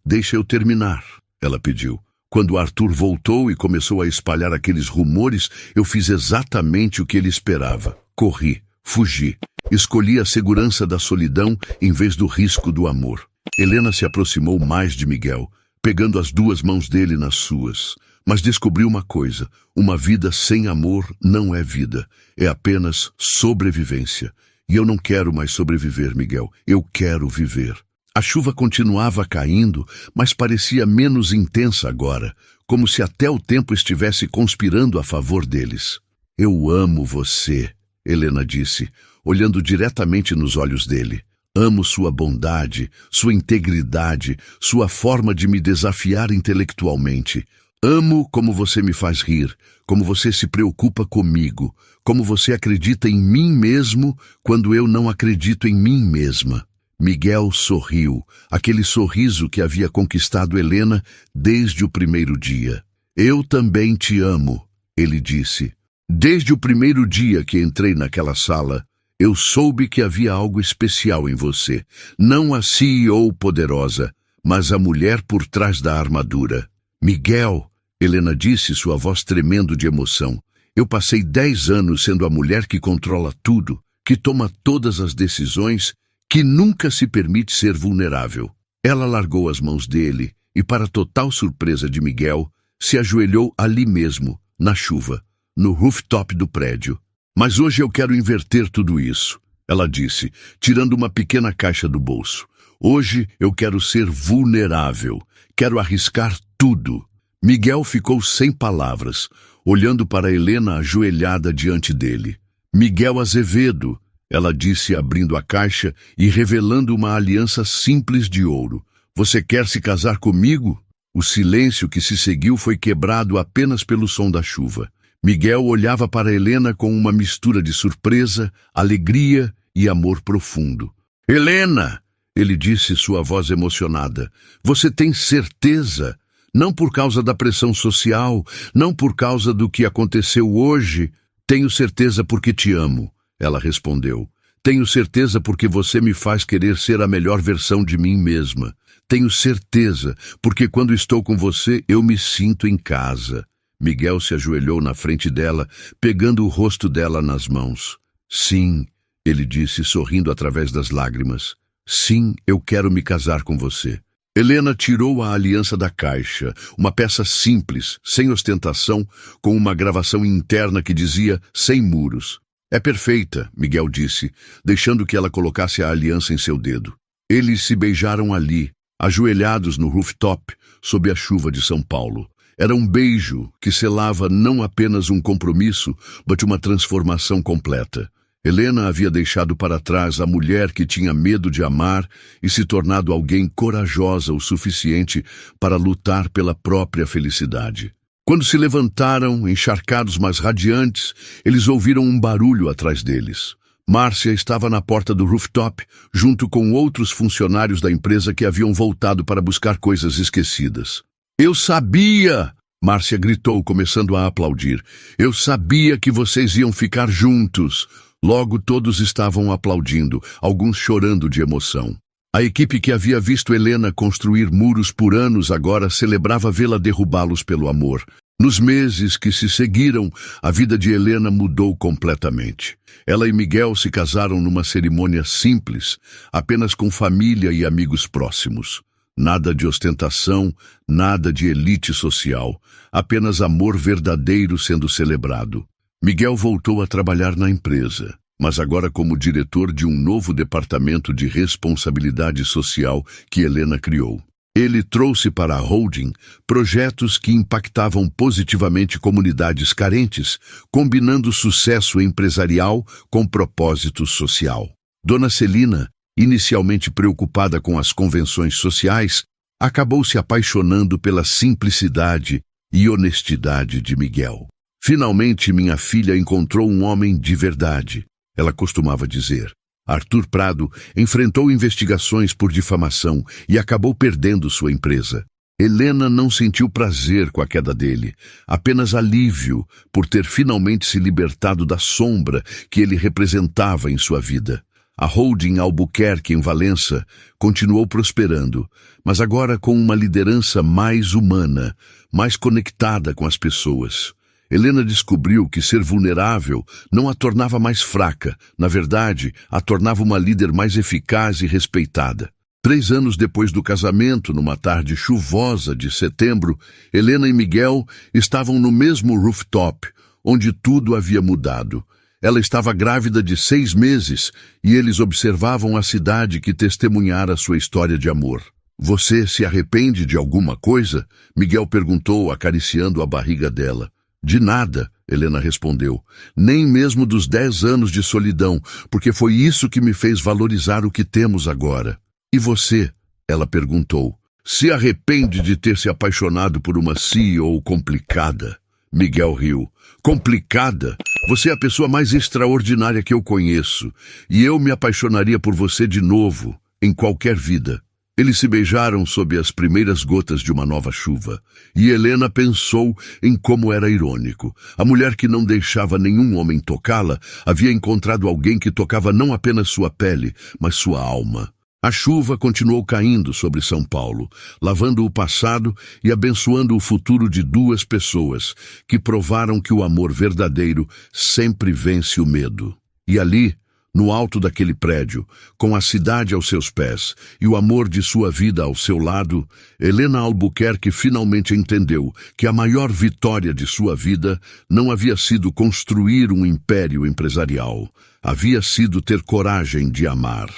Deixa eu terminar, ela pediu. Quando Arthur voltou e começou a espalhar aqueles rumores, eu fiz exatamente o que ele esperava. Corri, fugi. Escolhi a segurança da solidão em vez do risco do amor. Helena se aproximou mais de Miguel, pegando as 2 mãos dele nas suas. Mas descobri uma coisa: uma vida sem amor não é vida. É apenas sobrevivência. E eu não quero mais sobreviver, Miguel. Eu quero viver. A chuva continuava caindo, mas parecia menos intensa agora, como se até o tempo estivesse conspirando a favor deles. Eu amo você, Helena disse, olhando diretamente nos olhos dele. Amo sua bondade, sua integridade, sua forma de me desafiar intelectualmente. Amo como você me faz rir, como você se preocupa comigo, como você acredita em mim mesmo quando eu não acredito em mim mesma. Miguel sorriu, aquele sorriso que havia conquistado Helena desde o primeiro dia. Eu também te amo, ele disse. Desde o primeiro dia que entrei naquela sala, eu soube que havia algo especial em você. Não a CEO poderosa, mas a mulher por trás da armadura. Miguel, Helena disse, sua voz tremendo de emoção. Eu passei 10 anos sendo a mulher que controla tudo, que toma todas as decisões, que nunca se permite ser vulnerável. Ela largou as mãos dele e, para total surpresa de Miguel, se ajoelhou ali mesmo, na chuva, no rooftop do prédio. Mas hoje eu quero inverter tudo isso, ela disse, tirando uma pequena caixa do bolso. Hoje eu quero ser vulnerável, quero arriscar tudo. Miguel ficou sem palavras, olhando para Helena ajoelhada diante dele. Miguel Azevedo, ela disse abrindo a caixa e revelando uma aliança simples de ouro. Você quer se casar comigo? O silêncio que se seguiu foi quebrado apenas pelo som da chuva. Miguel olhava para Helena com uma mistura de surpresa, alegria e amor profundo. Helena, ele disse, sua voz emocionada, você tem certeza? Não por causa da pressão social, não por causa do que aconteceu hoje. Tenho certeza porque te amo, ela respondeu. Tenho certeza porque você me faz querer ser a melhor versão de mim mesma. Tenho certeza porque quando estou com você eu me sinto em casa. Miguel se ajoelhou na frente dela, pegando o rosto dela nas mãos. Sim, ele disse, sorrindo através das lágrimas. Sim, eu quero me casar com você. Helena tirou a aliança da caixa, uma peça simples, sem ostentação, com uma gravação interna que dizia sem muros. É perfeita, Miguel disse, deixando que ela colocasse a aliança em seu dedo. Eles se beijaram ali, ajoelhados no rooftop, sob a chuva de São Paulo. Era um beijo que selava não apenas um compromisso, mas uma transformação completa. Helena havia deixado para trás a mulher que tinha medo de amar e se tornado alguém corajosa o suficiente para lutar pela própria felicidade. Quando se levantaram, encharcados mas radiantes, eles ouviram um barulho atrás deles. Márcia estava na porta do rooftop, junto com outros funcionários da empresa que haviam voltado para buscar coisas esquecidas. Eu sabia! Márcia gritou, começando a aplaudir. Eu sabia que vocês iam ficar juntos. Logo todos estavam aplaudindo, alguns chorando de emoção. A equipe que havia visto Helena construir muros por anos agora celebrava vê-la derrubá-los pelo amor. Nos meses que se seguiram, a vida de Helena mudou completamente. Ela e Miguel se casaram numa cerimônia simples, apenas com família e amigos próximos. Nada de ostentação, nada de elite social, apenas amor verdadeiro sendo celebrado. Miguel voltou a trabalhar na empresa, mas agora como diretor de um novo departamento de responsabilidade social que Helena criou. Ele trouxe para a holding projetos que impactavam positivamente comunidades carentes, combinando sucesso empresarial com propósito social. Dona Celina, inicialmente preocupada com as convenções sociais, acabou se apaixonando pela simplicidade e honestidade de Miguel. Finalmente minha filha encontrou um homem de verdade, ela costumava dizer. Arthur Prado enfrentou investigações por difamação e acabou perdendo sua empresa. Helena não sentiu prazer com a queda dele, apenas alívio por ter finalmente se libertado da sombra que ele representava em sua vida. A holding Albuquerque, em Valença, continuou prosperando, mas agora com uma liderança mais humana, mais conectada com as pessoas. Helena descobriu que ser vulnerável não a tornava mais fraca, na verdade, a tornava uma líder mais eficaz e respeitada. 3 anos depois do casamento, numa tarde chuvosa de setembro, Helena e Miguel estavam no mesmo rooftop, onde tudo havia mudado. Ela estava grávida de 6 meses e eles observavam a cidade que testemunhara sua história de amor. Você se arrepende de alguma coisa? Miguel perguntou, acariciando a barriga dela. De nada, Helena respondeu. Nem mesmo dos 10 anos de solidão, porque foi isso que me fez valorizar o que temos agora. E você? Ela perguntou. Se arrepende de ter se apaixonado por uma CEO complicada? Miguel riu. Complicada? Você é a pessoa mais extraordinária que eu conheço, e eu me apaixonaria por você de novo, em qualquer vida. Eles se beijaram sob as primeiras gotas de uma nova chuva, e Helena pensou em como era irônico. A mulher que não deixava nenhum homem tocá-la havia encontrado alguém que tocava não apenas sua pele, mas sua alma. A chuva continuou caindo sobre São Paulo, lavando o passado e abençoando o futuro de duas pessoas que provaram que o amor verdadeiro sempre vence o medo. E ali, no alto daquele prédio, com a cidade aos seus pés e o amor de sua vida ao seu lado, Helena Albuquerque finalmente entendeu que a maior vitória de sua vida não havia sido construir um império empresarial, havia sido ter coragem de amar.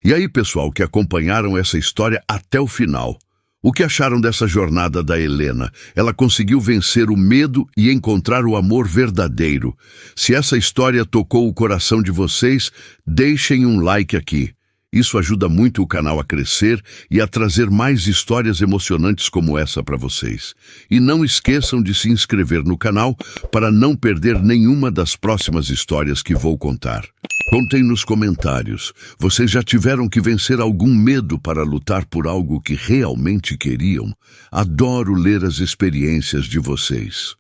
E aí, pessoal, que acompanharam essa história até o final, o que acharam dessa jornada da Helena? Ela conseguiu vencer o medo e encontrar o amor verdadeiro. Se essa história tocou o coração de vocês, deixem um like aqui. Isso ajuda muito o canal a crescer e a trazer mais histórias emocionantes como essa para vocês. E não esqueçam de se inscrever no canal para não perder nenhuma das próximas histórias que vou contar. Contem nos comentários, vocês já tiveram que vencer algum medo para lutar por algo que realmente queriam? Adoro ler as experiências de vocês.